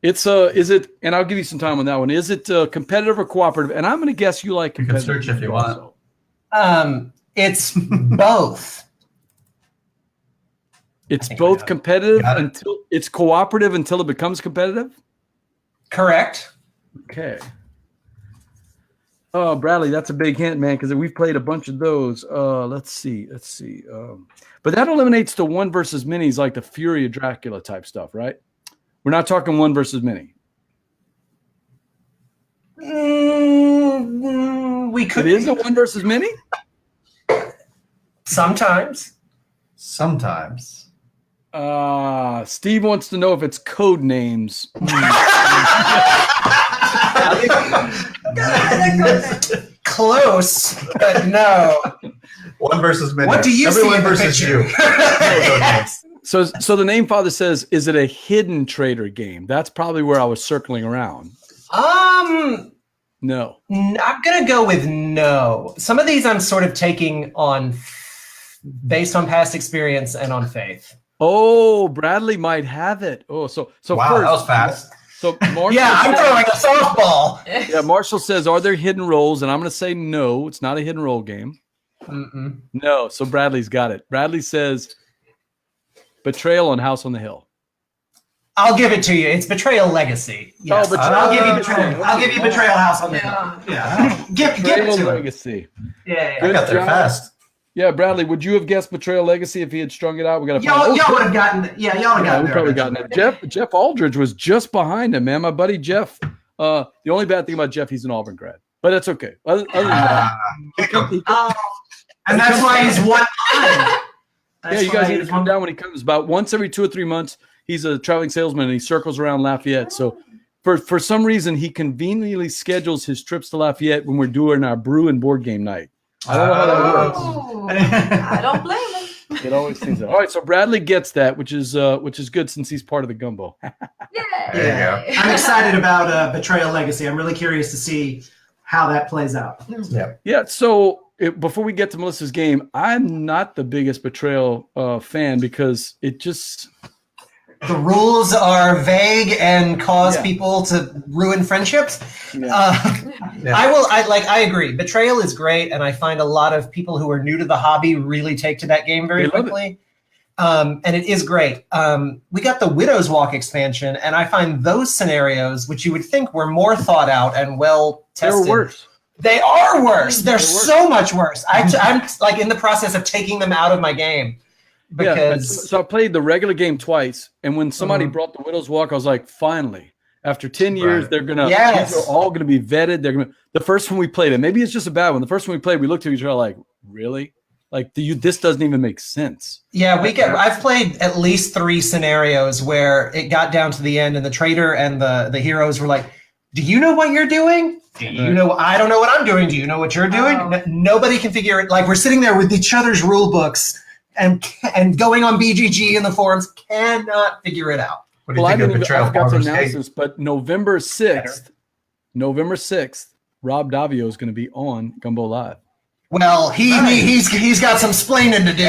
It's is it? And I'll give you some time on that one. Is it competitive or cooperative? And I'm going to guess you like You can competitive. search if you want. It's both. It's think both I competitive got it. until it's cooperative until it becomes competitive. Correct. Okay. Oh, Bradley, that's a big hint, man, because we've played a bunch of those. Let's see. But that eliminates the one versus minis, like the Fury of Dracula type stuff, right? We're not talking one versus many. We could. It is a one versus many. Sometimes. Sometimes. Steve wants to know if it's code names. Close, but no. One versus many. What do you see Everyone in the versus picture? you. Yes. So the name father says, is it a hidden trader game? That's probably where I was circling around. No. I'm gonna go with no. Some of these I'm sort of taking on based on past experience and on faith. Oh, Bradley might have it. Oh, so Wow, first, that was fast. So Marshall Yeah, I'm says- throwing a softball. Yeah, Marshall says, are there hidden roles? And I'm going to say no, it's not a hidden role game. Mm-mm. No. So Bradley's got it. Bradley says Betrayal on House on the Hill. I'll give it to you. It's Betrayal Legacy. Yes. Betrayal I'll give you Legacy. Betrayal. I'll give you Betrayal House on the Hill. Yeah. Give it Betrayal to him. Legacy. Yeah. I got there job. fast. Yeah, Bradley, would you have guessed Betrayal Legacy if he had strung it out? We got to Y'all would have gotten. Yeah, y'all would have Yeah, gotten we there. probably gotten it. Jeff Aldridge was just behind him, man. My buddy Jeff. The only bad thing about Jeff, he's an Auburn grad, but that's okay. Other than that, And that's why he's one. yeah, you guys need to come down when he comes. About once every 2 or 3 months, he's a traveling salesman and he circles around Lafayette. So for some reason, he conveniently schedules his trips to Lafayette when we're doing our brew and board game night. I don't know how that works. Oh, I don't blame him. It always seems that. All right, so Bradley gets that, which is good since he's part of the Gumbo. Yeah. I'm excited about Betrayal Legacy. I'm really curious to see how that plays out. Yeah. So before we get to Melissa's game, I'm not the biggest Betrayal fan because it just The rules are vague and cause people to ruin friendships. I agree. Betrayal is great, and I find a lot of people who are new to the hobby really take to that game very quickly. And it is great. We got the Widow's Walk expansion, and I find those scenarios, which you would think were more thought out and well tested, They're worse. They are worse. They're so much worse. I'm like in the process of taking them out of my game. Because so I played the regular game twice, and when somebody brought the Widow's Walk, I was like, finally, after 10 years, they're gonna these are all gonna be vetted. They're gonna the first one we played, and maybe it's just a bad one. The first one we played, we looked at each other like, really? Like this doesn't even make sense. Yeah, I've played at least 3 scenarios where it got down to the end, and the traitor and the heroes were like, "Do you know what you're doing? Do you know? I don't know what I'm doing. Do you know what you're doing?" Nobody can figure it. Like we're sitting there with each other's rule books. And going on BGG in the forums cannot figure it out. What do you think of Betrayal? I forgot to announce this, but November 6th, Rob Davio is going to be on Gumbo Live. Well, he's got some splaining to do.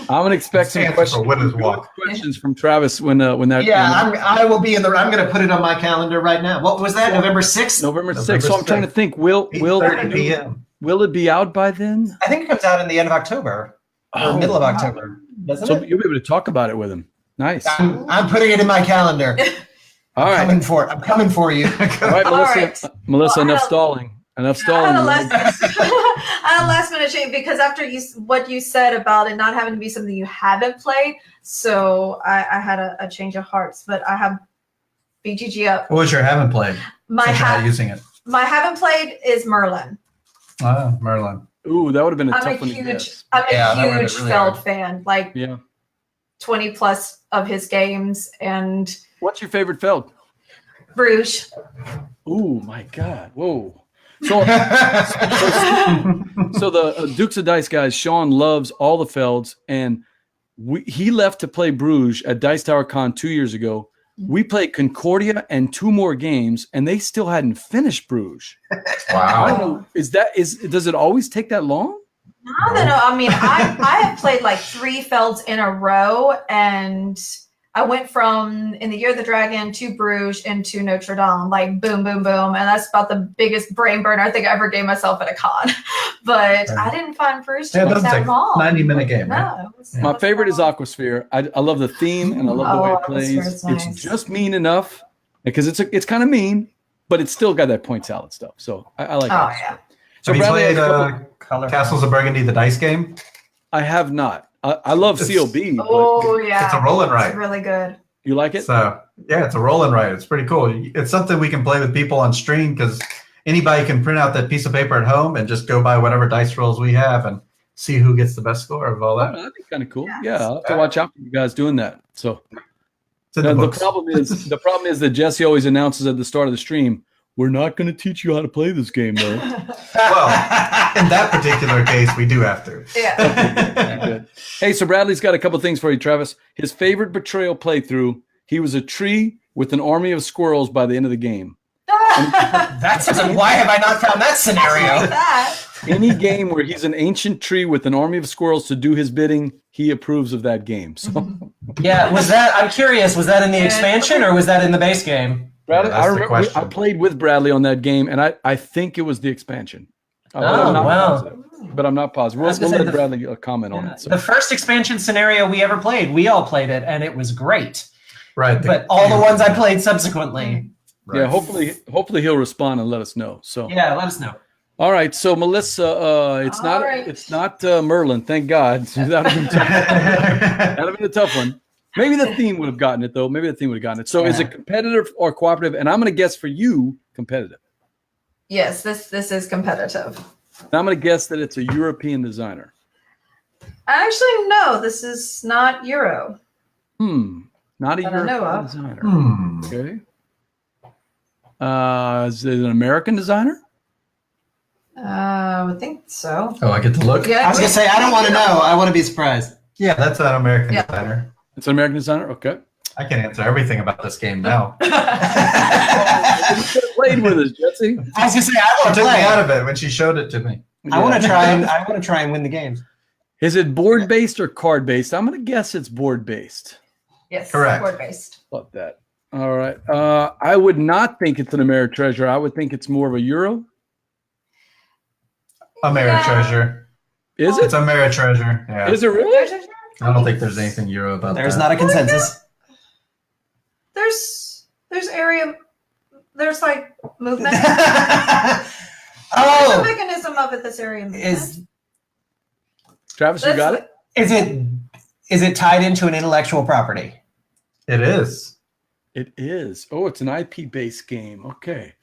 I'm going to expect some questions from Travis when that. Yeah, I will be in the. I'm going to put it on my calendar right now. What was that? November 6th. November 6th. So I'm trying to think. Will it be out by then? I think it comes out in the end of October or middle of October. Doesn't it? You'll be able to talk about it with him. Nice. I'm putting it in my calendar. All right. I'm coming for you. All right, Melissa. Enough stalling. Enough stalling. I had a last minute change because after what you said about it not having to be something you haven't played, so I had a change of hearts. But I have BGG up. What was your haven't played? Not using it. My haven't played is Merlin. Oh, Merlin. Ooh, that would have been a tough one to guess. I'm a huge Feld fan. Like 20 plus of his games. And what's your favorite Feld? Bruges. Ooh, my God. Whoa. So the Dukes of Dice guys, Sean loves all the Felds, and he left to play Bruges at Dice Tower Con 2 years ago. We played Concordia and 2 more games, and they still hadn't finished Bruges. Wow! I don't know. Does it always take that long? I don't know. I mean, I have played like 3 Felds in a row, and I went from In the Year of the Dragon to Bruges into Notre Dame, like boom, boom, boom, and that's about the biggest brain burner I think I ever gave myself at a con. But I didn't find Bruges to take that long. 90-minute game. No, my favorite is Aquasphere. I love the theme and I love the way it plays. Nice. It's just mean enough because it's kind of mean, but it's still got that point salad stuff. So I like it. Oh yeah. So have Bradley, you played Castles of Burgundy, the dice game? I have not. I love COB. Oh yeah, it's a roll and write. It's really good. You like it? So yeah, it's a roll and write. It's pretty cool. It's something we can play with people on stream because anybody can print out that piece of paper at home and just go by whatever dice rolls we have and see who gets the best score of all that. That'd be kind of cool. Yeah, I'll have to watch out for you guys doing that. So the problem is that Jesse always announces at the start of the stream, "We're not going to teach you how to play this game, though." Well, in that particular case, we do have to. Yeah. Good. Hey, so Bradley's got a couple things for you, Travis. His favorite Betrayal playthrough, he was a tree with an army of squirrels by the end of the game. That's why have I not found that scenario? Any game where he's an ancient tree with an army of squirrels to do his bidding, he approves of that game. So yeah, I'm curious, was that in the expansion or was that in the base game? Bradley, I remember I played with Bradley on that game, and I think it was the expansion. Wow. but I'm not positive. I was We'll gonna say let the- Bradley comment on it. So. The first expansion scenario we ever played, we all played it, and it was great. Right. But all the ones I played subsequently, Right. Yeah, hopefully he'll respond and let us know. So yeah, let us know. all right, so Melissa, it's not Merlin, thank God. That'd have been a tough one. Maybe the theme would have gotten it though. So is it competitive or cooperative? And I'm going to guess for you, competitive. Yes, this is competitive. And I'm going to guess that it's a European designer. Actually, no, this is not Euro. Not a That I know European of. designer. Okay. Is it an American designer? I would think so. Oh, I get to look? Yeah, I was gonna say I don't want to know. I want to be surprised. Yeah, that's an American Yeah. designer. It's an American designer? Okay. I can answer everything about this game now. You could have played with us, Jesse. I was gonna say I She want to took me out play. of it when she showed it to me. I want to try and win the games. Is it board-based or card-based? I'm going to guess it's board-based. Yes, Correct. board based. Love that. All right. I would not think it's an Ameritreasure. I would think it's more of a Euro. Ameritreasure. Is It's it? Ameritreasure. Yeah. Is it really? I don't think there's anything Euro about There's that. not a consensus. There's area. There's like movement. There's a Oh, mechanism of it. This area movement. Travis, you got it? is it tied into an intellectual property? It is. It is. Oh, it's an IP-based game. Okay.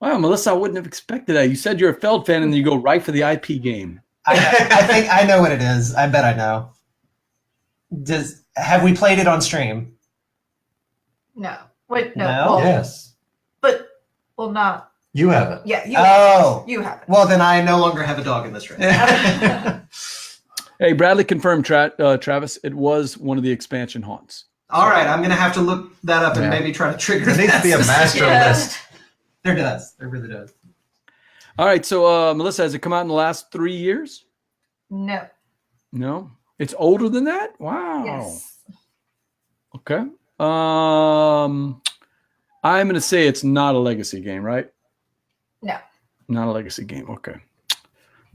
Wow, Melissa, I wouldn't have expected that. You said you're a Feld fan, and then you go right for the IP game. I think I know what it is. I bet I know. Have we played it on stream? No. Wait, no. No? Well, Yes. But well, not. You have it. Yeah. You. Oh. You have it. Well, then I no longer have a dog in this race. Hey, Bradley confirmed, Travis, it was one of the expansion haunts. All right, I'm going to have to look that up and Yeah. maybe try to trigger There needs to be a that. master Yeah. list. There does. There really does. All right, so Melissa, has it come out in the last 3 years? No. No? It's older than that? Wow. Yes. Okay. I'm going to say it's not a legacy game, right? No. Not a legacy game. Okay.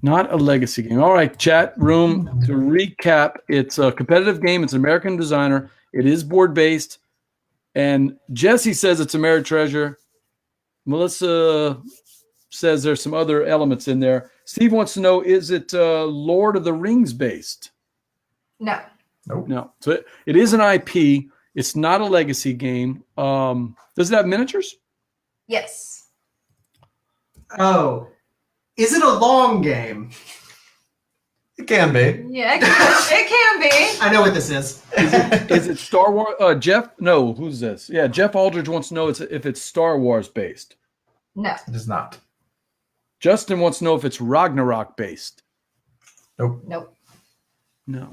Not a legacy game. All right, chat room. To recap, it's a competitive game. It's an American designer. It is board-based. And Jesse says it's Ameritreasure. Melissa says there's some other elements in there. Steve wants to know, is it Lord of the Rings based? No. No. So it is an IP. It's not a legacy game. Does it have miniatures? Yes. Oh, is it a long game? It can be. Yeah. It can be. I know what this is. Is it Star Wars? Jeff? No. Who's this? Yeah, Jeff Aldridge wants to know if it's Star Wars based. No. It is not. Justin wants to know if it's Ragnarok based. Nope. Nope. No.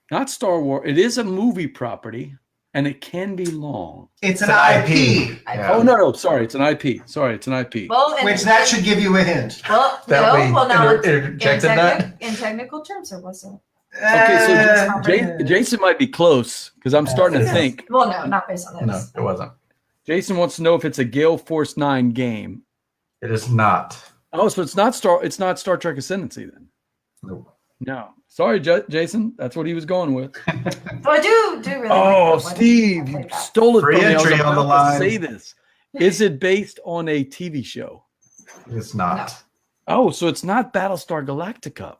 Not Star Wars. It is a movie property, and it can be long. It's an It's IP. Yeah. Oh, no. Sorry, it's an IP. It's an IP. Well, Which that should give you a hint. Well, That no. we Well, now interjected that. in technical terms, it wasn't. Okay, so Uh, Jason might be close because I'm starting to Yeah. think. Well, no, not based on No, this. it wasn't. Jason wants to know if it's a Gale Force 9 game. It is not. Oh, so it's not Star Trek Ascendancy then. Nope. No. Sorry, Jason. That's what he was going with. But I do really. Oh, like the Steve, way you they play stole it Free from me. I was entry on the about to line. say this. Is it based on a TV show? It is not. Oh, so it's not Battlestar Galactica.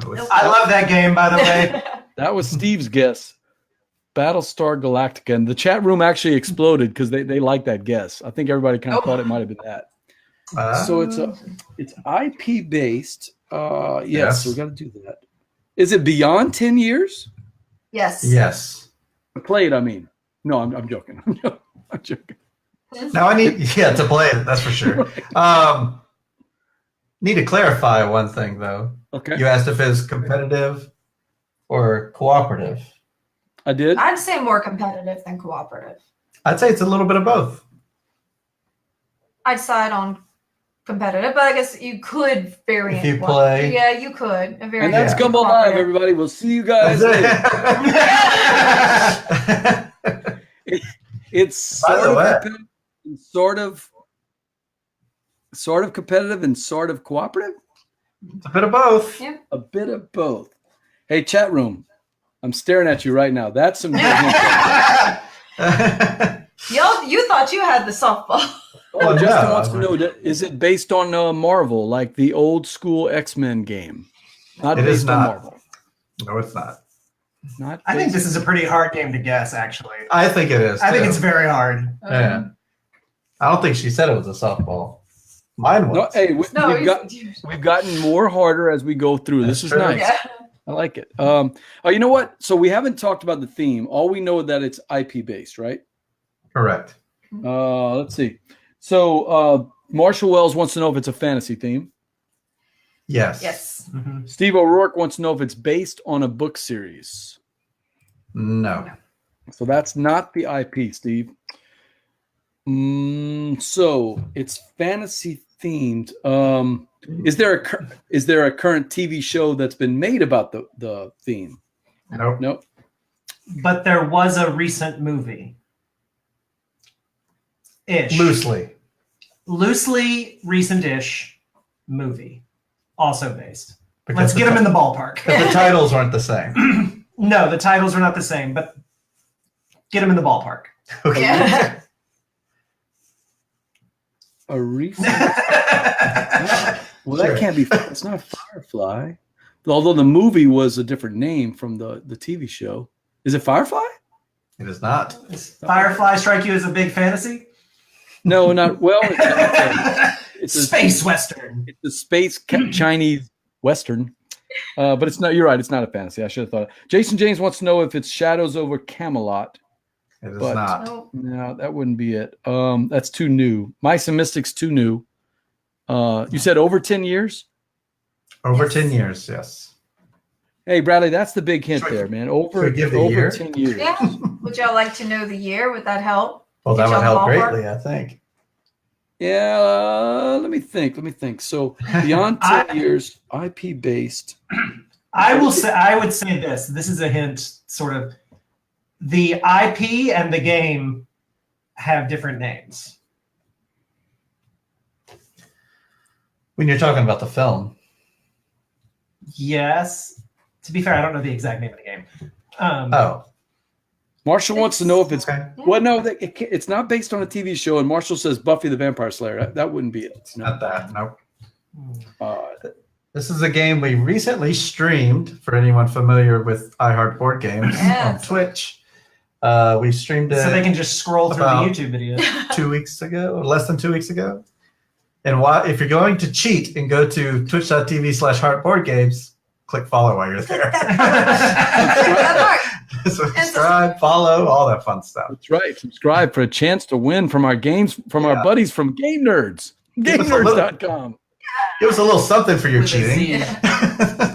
It was- I love that game, by the way. that. That was Steve's guess. Battlestar Galactica. And the chat room actually exploded because they liked that guess. I think everybody kind of thought it might have been that. So it's IP based. Yes, Yes. so we got to do that. Is it beyond 10 years? Yes. Yes. Played, I mean. No, I'm joking. I'm joking. Now I need to play it. That's for sure. Need to clarify one thing though. Okay. You asked if it's competitive or cooperative. I did. I'd say more competitive than cooperative. I'd say it's a little bit of both. I'd side on competitive, but I guess you could vary. If you in one. play- Yeah, you could. A very And that's Yeah. Gumbo Live, everybody. We'll see you guys later. It's By the way. sort of competitive and sort of cooperative. It's a bit of both. Yeah. A bit of both. Hey, chat room. I'm staring at you right now. That's some good info. You thought you had the softball. Oh, Well, Justin yeah, wants to know, is it based on Marvel, like the old school X-Men game? Not It based is on not. Marvel. No, it's not. Not I think based- this is a pretty hard game to guess, actually. I think it is. I think too. it's very hard. Yeah. I don't think she said it was a softball. Mine was. No, hey, No, we've gotten more harder as we go through. That's This is true. nice. yeah. I like it. Oh, you know what? So we haven't talked about the theme. All we know that it's IP based, right? Correct. Let's see. So Marshall Wells wants to know if it's a fantasy theme. Yes. Yes. Mhm. Steve O'Rourke wants to know if it's based on a book series. No. So that's not the IP, Steve. So it's fantasy themed. Is there a current TV show that's been made about the theme? Nope. Nope. But there was a recent movie. Ish. Loosely recent-ish movie. Also based. Let's get them in the ballpark. But the titles weren't the same. No, the titles are not the same, but get them in the ballpark. Okay. Yeah. A recent. Well, Sure. that can't be. It's not Firefly. Although the movie was a different name from the TV show. Is it Firefly? It is not. Does Firefly strike you as a big fantasy? No, not well. It's a Space Western. It's a space Chinese Western. But it's not. You're right. It's not a fantasy. I should have thought. Jason James wants to know if it's Shadows over Camelot. It is But- not. No. No, that wouldn't be it. That's too new. Mice and Mystics too new. You said over 10 years? Over 10 years, yes. Hey, Bradley, that's the big hint Should we- there, man. should Over we give the over year? 10 years. Yeah. Would y'all like to know the year? Would that help? Well, that Did would y'all help ballpark? greatly, I think. Yeah, let me think. So beyond 10 years, IP based. I would say this. This is a hint, sort of. The IP and the game have different names. When you're talking about the film, Yes. To be fair, I don't know the exact name of the game. oh, Marshall wants to know if it's okay. well, no, it's not based on a TV show. And Marshall says Buffy the Vampire Slayer. That wouldn't be it. No. Not that. Nope. Uh, This is a game we recently streamed for anyone familiar with iHeart Board Games Yes. on Twitch. We streamed it So they can just scroll through the About- YouTube video. 2 weeks ago, or less than 2 weeks ago. And if you're going to cheat and go to twitch.tv/heartboardgames, click follow while you're there. Subscribe, follow, all that fun stuff. That's right. Subscribe for a chance to win from our games from our Yeah. buddies from Game Nerds. Give us a little- GameNerds.com. Give us a little something for your With a cheating.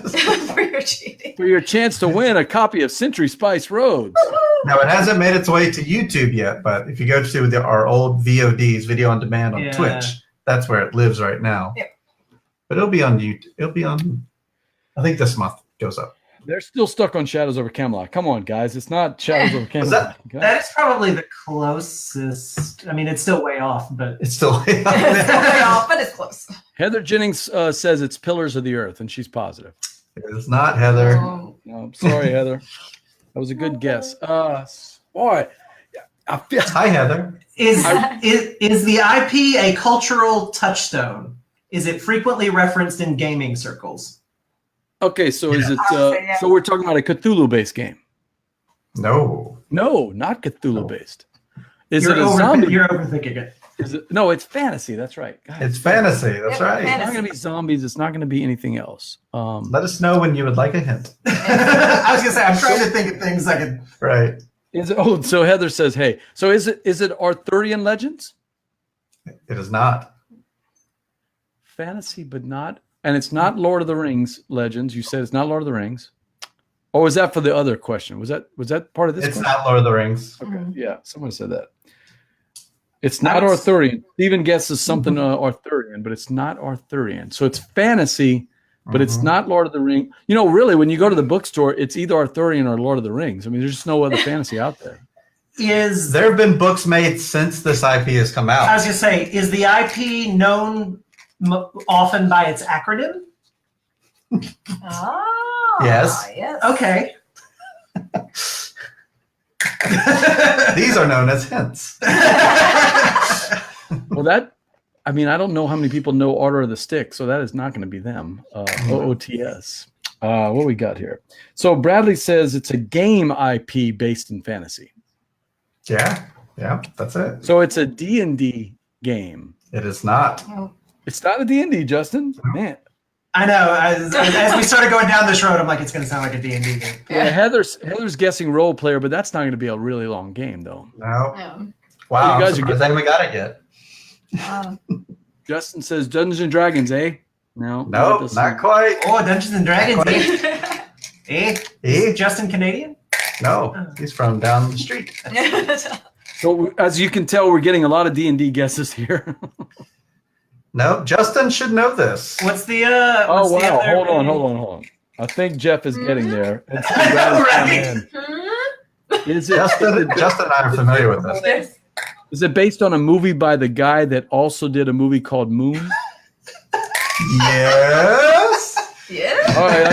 Z. For your cheating. For your chance to win a copy of Century Spice Roads. Now, it hasn't made its way to YouTube yet, but if you go to our old VODs, video on demand on Yeah. Twitch, that's where it lives right now. Yep. But it'll be on YouTube. It'll be on, I think this month goes up. They're still stuck on Shadows over Camelot. Come on, guys. It's not Shadows over Was Camelot. Okay? That is probably the closest. I mean, it's still way off, but It's still. It's way off, but it's close. Heather Jennings says it's Pillars of the Earth, and she's positive. It's not, Heather. Oh. No, I'm sorry, Heather. That was a good guess. Boy, I feel Hi, Heather. Is the IP a cultural touchstone? Is it frequently referenced in gaming circles? okay. So is it? I'll say yeah. So we're talking about a Cthulhu-based game? No. No, not Cthulhu-based. Is You're it a zombie? You're overthinking it. Is it? No, it's fantasy. That's right. God, It's fantasy. That's Yep, right. It's not going to be zombies. It's not going to be anything else. Let us know when you would like a hint. I was gonna say I'm trying to think of things I could. Right. Is it? Oh, so Heather says, "Hey, so is it Arthurian legends? It is not. Fantasy, but not, and it's not Lord of the Rings legends. You said it's not Lord of the Rings, or was that for the other question? Was that part of this? It's question? not Lord of the Rings. Okay, yeah, someone said that. It's not Arthurian. Stephen guesses something Arthurian, but it's not Arthurian. So it's fantasy, but it's Mhm. not Lord of the Rings. You know, really, when you go to the bookstore, it's either Arthurian or Lord of the Rings. I mean, there's just no other fantasy out there. There have been books made since this IP has come I was out. gonna say, is the IP known often by its acronym? Oh, Yes. yes. Okay. These are known as hints. Well, I don't know how many people know Order of the Stick, so that is not going to be them. OOTS. What we got here? So Bradley says it's a game IP based in fantasy. Yeah, that's it. So it's a D&D game. It is not. It's not a D&D, Justin. Man. I know. As we started going down this road, I'm like, it's going to sound like a D&D game. Yeah, Heather's guessing role player, but that's not going to be a really long game, though. No. No. Wow, You I'm guys are surprised I haven't got it yet. Justin says Dungeons and Dragons, eh? No. No, not quite. Oh, Dungeons and Dragons. Eh? Eh? Justin Canadian? No, he's from down the street. So as you can tell, we're getting a lot of D&D guesses here. No, Justin should know this. What's the Oh, what's the wow. other- Hold on. I think Jeff is getting there. And so I know, Bradley's right? coming in. Is it Justin and I are familiar with this. Yes. Is it based on a movie by the guy that also did a movie called Moon? Yes. Yeah. All right,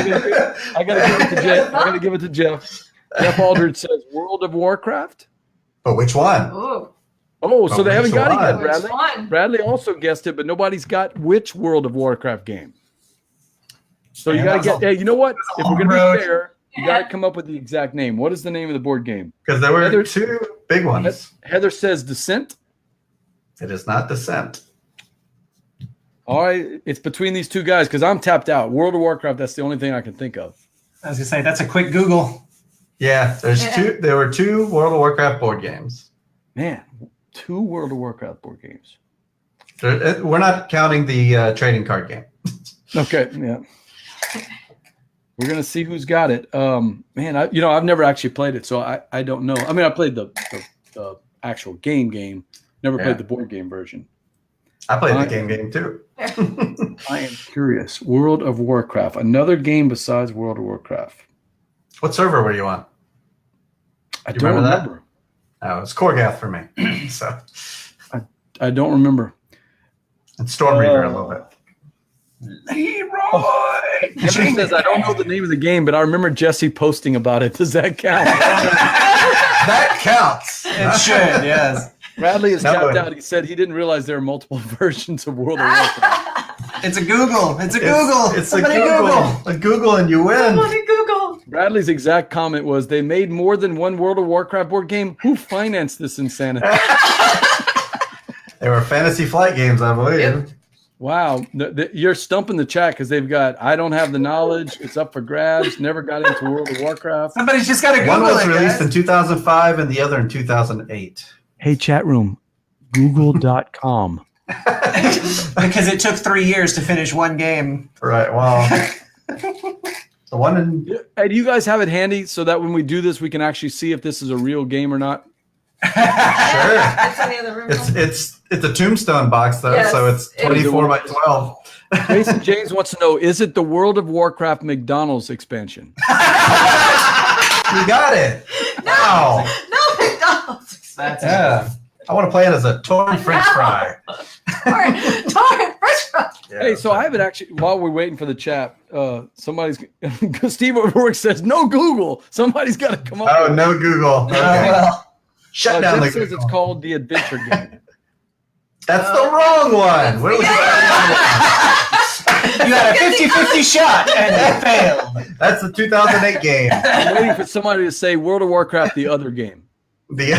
I gotta give it to Jeff. I gotta give it to Jeff. Jeff Aldridge says World of Warcraft. But which one? Ooh. Oh, so Oh, they haven't which got it yet, one? Which Bradley. one? Bradley also guessed it, but nobody's got which World of Warcraft game. So you Man, gotta that's get. a- Hey, you know what? If we're gonna road. be fair, you gotta come up with the exact name. What is the name of the board game? Because there were Heather- two big ones. Heather says Descent. It is not Descent. All right, it's between these two guys because I'm tapped out. World of Warcraft. That's the only thing I can think of. I was gonna say that's a quick Google. Yeah, there were two World of Warcraft board games. Man, 2 World of Warcraft board games. We're not counting the trading card game. Okay, yeah. We're gonna see who's got it. Man, I've never actually played it, so I don't know. I mean, I played the actual game. Never Yeah. played the board game version. I played the game too. I am curious. World of Warcraft, another game besides World of Warcraft. What server were you on? I You don't remember that? remember. Oh, it's Korgath for me. So, I don't remember. and Stormreaver a little bit. Leroy. Jesse says I don't know the name of the game, but I remember Jesse posting about it. Does that count? That counts. It should, yes. Bradley is No. tapped out. He said he didn't realize there are multiple versions of World of Warcraft. It's a Google. It's a Google. It's a Somebody Google. A Google and you win. Somebody Google. Bradley's exact comment was, "They made more than one World of Warcraft board game. Who financed this insanity?" They were fantasy flight games, I believe. Yep. Wow, you're stumping the chat because they've got. I don't have the knowledge. It's up for grabs. Never got into World of Warcraft. Somebody's just got to One Google was it, released guys. in 2005 and the other in 2008. Hey, chat room, Google.com. Because it took 3 years to finish one game. Right. Well, the one in Hey, do you guys have it handy so that when we do this, we can actually see if this is a real game or not? sure. That's in the other room. It's a tombstone box though, Yes, so it's it is. 24 by 12. Jason James wants to know: is it the World of Warcraft McDonald's expansion? You got it. Wow. No McDonald's. That's Yeah. I want to play it as a torn French fry. Darn, French fries. Yeah. Hey, so I have it actually. While we're waiting for the chat, somebody's Steve ORourke says no Google. Somebody's got to come up. Oh, with it. no Google. Okay. well. Shut down Jeff the says Google. it's called the Adventure Game. That's the wrong one. Where was You had a 50-50 shot and it failed. That's the 2008 game. I'm waiting for somebody to say World of Warcraft, the other game. The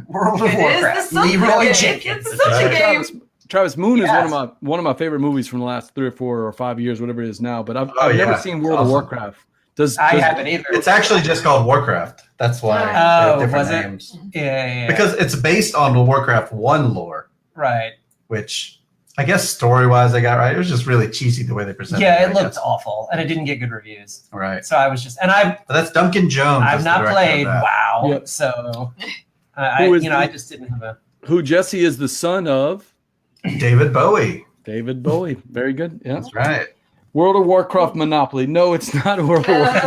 World of It is Warcraft. the something Leroy game. Jenkins. It's such a game. Travis, Moon Yes. is one of my favorite movies from the last 3 or 4 or 5 years, whatever it is now. But I've Oh, never yeah. seen World of Awesome. Warcraft. Does I haven't either. It's actually just called Warcraft. That's why they Oh, have different was it? names. Yeah. Because it's based on the Warcraft 1 lore, right. which I guess story-wise they got right. It was just really cheesy the way they presented Yeah, I it looked guess. awful, and it didn't get good reviews. Right. So I was just, and I've But that's Duncan Jones. is the not director of played that. WoW, Yep. so Who is I the- just didn't have a. who Jesse is the son of David Bowie. David Bowie. Very good. Yeah. That's right. World of Warcraft Monopoly. No, it's not World of Warcraft.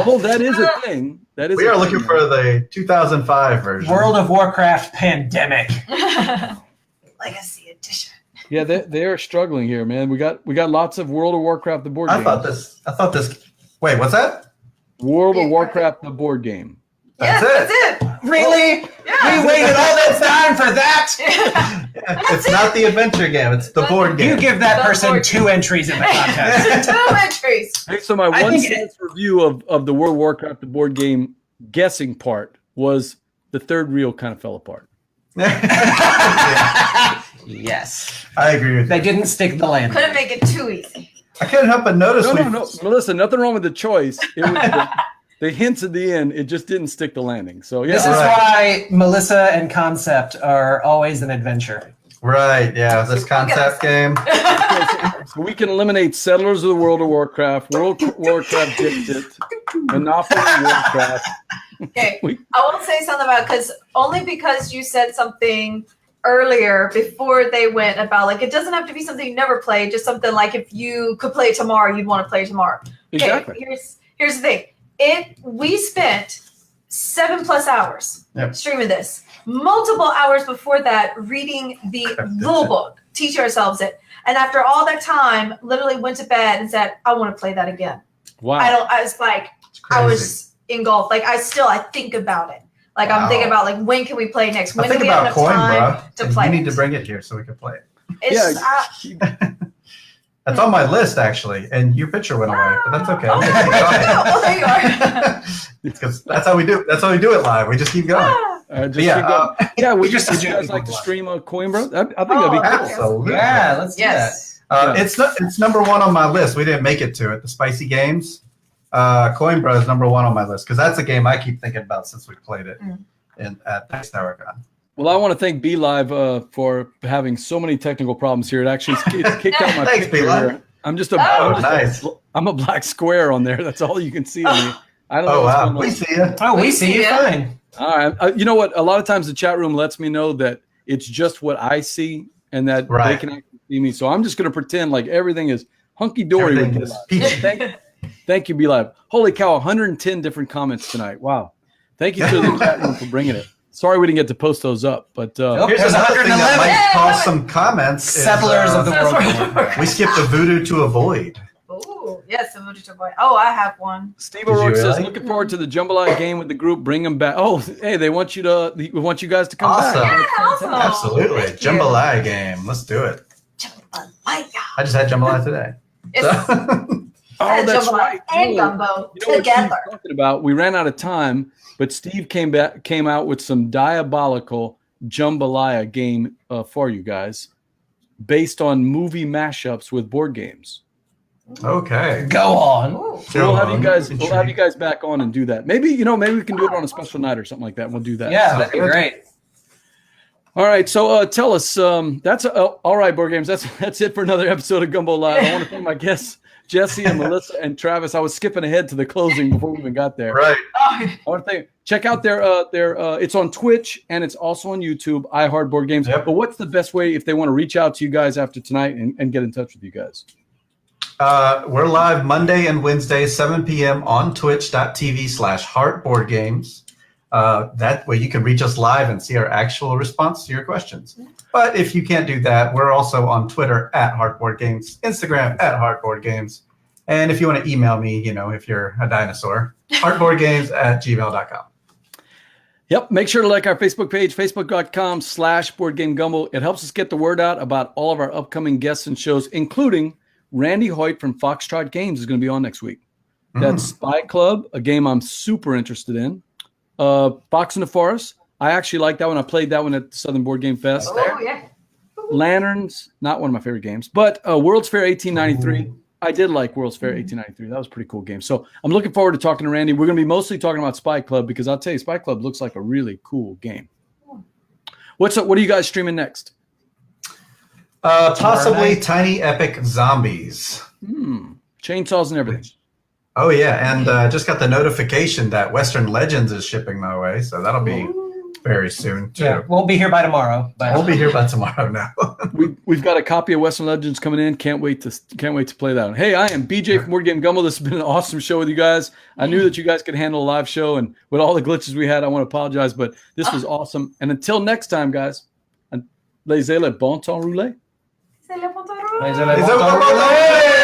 Although that is a thing. That is. We a are thing. looking for the 2005 version. World of Warcraft Pandemic. Legacy edition. Yeah, they are struggling here, man. We got lots of World of Warcraft the board game. I thought this. Wait, what's that? World of Warcraft the board game. Yeah, That's that's it. Really? Yeah. We waited all this time for that? It's not the adventure game. It's the board game. You give that The person board 2 entries in the contest. 2 entries. Hey, so my I one think sentence review of the World of Warcraft the board game guessing part was the third reel kind of fell apart. Yeah, Yes. I agree with They you. didn't stick the landing. Couldn't make it too easy. I couldn't help but notice. No, Melissa, nothing wrong with the choice. It was the hints at the end. It just didn't stick the landing. So yeah, This is why Melissa and Concept are always an adventure. Right, yeah, this concept game. so we can eliminate Settlers of the World of Warcraft, World of Warcraft Dixit, Monopoly Warcraft. Okay, I will say something about because you said something earlier before they went about like it doesn't have to be something you never played, just something like if you could play tomorrow, you'd want to play tomorrow. Okay, Exactly. Here's the thing. We spent 7+ hours streaming this. Multiple hours before that reading the rule book, teach ourselves it. And after all that time, literally went to bed and said, I want to play that again. Wow. I was like, I was engulfed. Like I think about it. Like I'm thinking about like when can we play next? When I think do we have about enough coin, time bro. to play? You need next? to bring it here so we can play it. It's, That's on my list actually, and your picture went away, but that's okay. Oh, there you are. Because that's how we do. That's how we do it live. We just keep going. Just Yeah, keep going. we just just would you do guys it like to live. stream a Coimbra? I think that'd be cool. Absolutely. Yeah, let's do Yes. It's number 1 on my list. We didn't make it to it. The spicy games. Coimbra is number 1 on my list because that's a game I keep thinking about since we played it at Dice Tower Con. Well, I want to thank BeLive for having so many technical problems here. It's kicked out my Thanks, picture BeLive. here. I'm just nice. I'm a black square on there. That's all you can see on me. I don't know Oh what's wow, going on. we see you. Oh, we see you fine. All right. You know what? A lot of times the chat room lets me know that it's just what I see and that they Right. can actually see me. So I'm just going to pretend like everything is hunky-dory with Everything is BeLive. peachy. Thank you, BeLive. Holy cow, 110 different comments tonight. Wow. Thank you to the chat room for bringing it. Sorry we didn't get to post those up, but Here's There's another thing that 111. might cause some comments. Settlers of the world. We skipped the voodoo to avoid. Oh, yes, a voodoo boy. Oh, I have one. Steve Did you O'Rourke says, really? looking forward to the Jambalaya game with the group. Bring them back. Oh, hey, they want you guys to come Awesome. back. Awesome. Absolutely. Thank you. Jambalaya game. Let's do it. Jambalaya. I just had jambalaya today. It's Oh, that's jambalaya right. and Cool. gumbo You know what Steve's together. talking about? We ran out of time, but Steve came out with some diabolical jambalaya game for you guys, based on movie mashups with board games. Okay. Go on. Ooh. So we'll have you guys. Intrigued. We'll have you guys back on and do that. Maybe we can do it on a special night or something like that. We'll do that. Yeah, So- that'd be great. All right. So tell us. That's all right. Board games. That's it for another episode of Gumbo Live. I want to thank my guests, Jesse and Melissa and Travis. I was skipping ahead to the closing before we even got there. Right. Oh, I want to thank. Check out their it's on Twitch and it's also on YouTube. iHeart Board Games. Yep. But what's the best way if they want to reach out to you guys after tonight and get in touch with you guys? We're live Monday and Wednesday, 7 p.m. on twitch.tv/heartboardgames. That way you can reach us live and see our actual response to your questions. But if you can't do that, we're also on Twitter @HeartBoardGames, Instagram @HeartBoardGames. And if you want to email me, if you're a dinosaur, heartboardgames@gmail.com. Yep. Make sure to like our Facebook page, facebook.com/BoardGameGumbo. It helps us get the word out about all of our upcoming guests and shows, including Randy Hoyt from Foxtrot Games is going to be on next week. That's Spy Club, a game I'm super interested in. Fox in the Forest. I actually like that one. I played that one at the Southern Board Game Fest. oh yeah. Lanterns, not one of my favorite games, but World's Fair 1893. I did like World's Fair 1893. That was a pretty cool game. So I'm looking forward to talking to Randy. We're going to be mostly talking about Spy Club because I'll tell you, Spy Club looks like a really cool game. What's up? What are you guys streaming next? Possibly Tiny Epic Zombies. Chainsaws and everything. Oh, yeah. And just got the notification that Western Legends is shipping my way. So that'll be very soon, too. Yeah, won't be here by tomorrow. But We'll be here by tomorrow now. We've got a copy of Western Legends coming in. Can't wait to play that one. Hey, I am BJ from Board Game Gumbo. This has been an awesome show with you guys. I knew that you guys could handle a live show, and with all the glitches we had, I want to apologize, but this was awesome. And until next time, guys, les ailes, bon temps roulé. les bons Les Les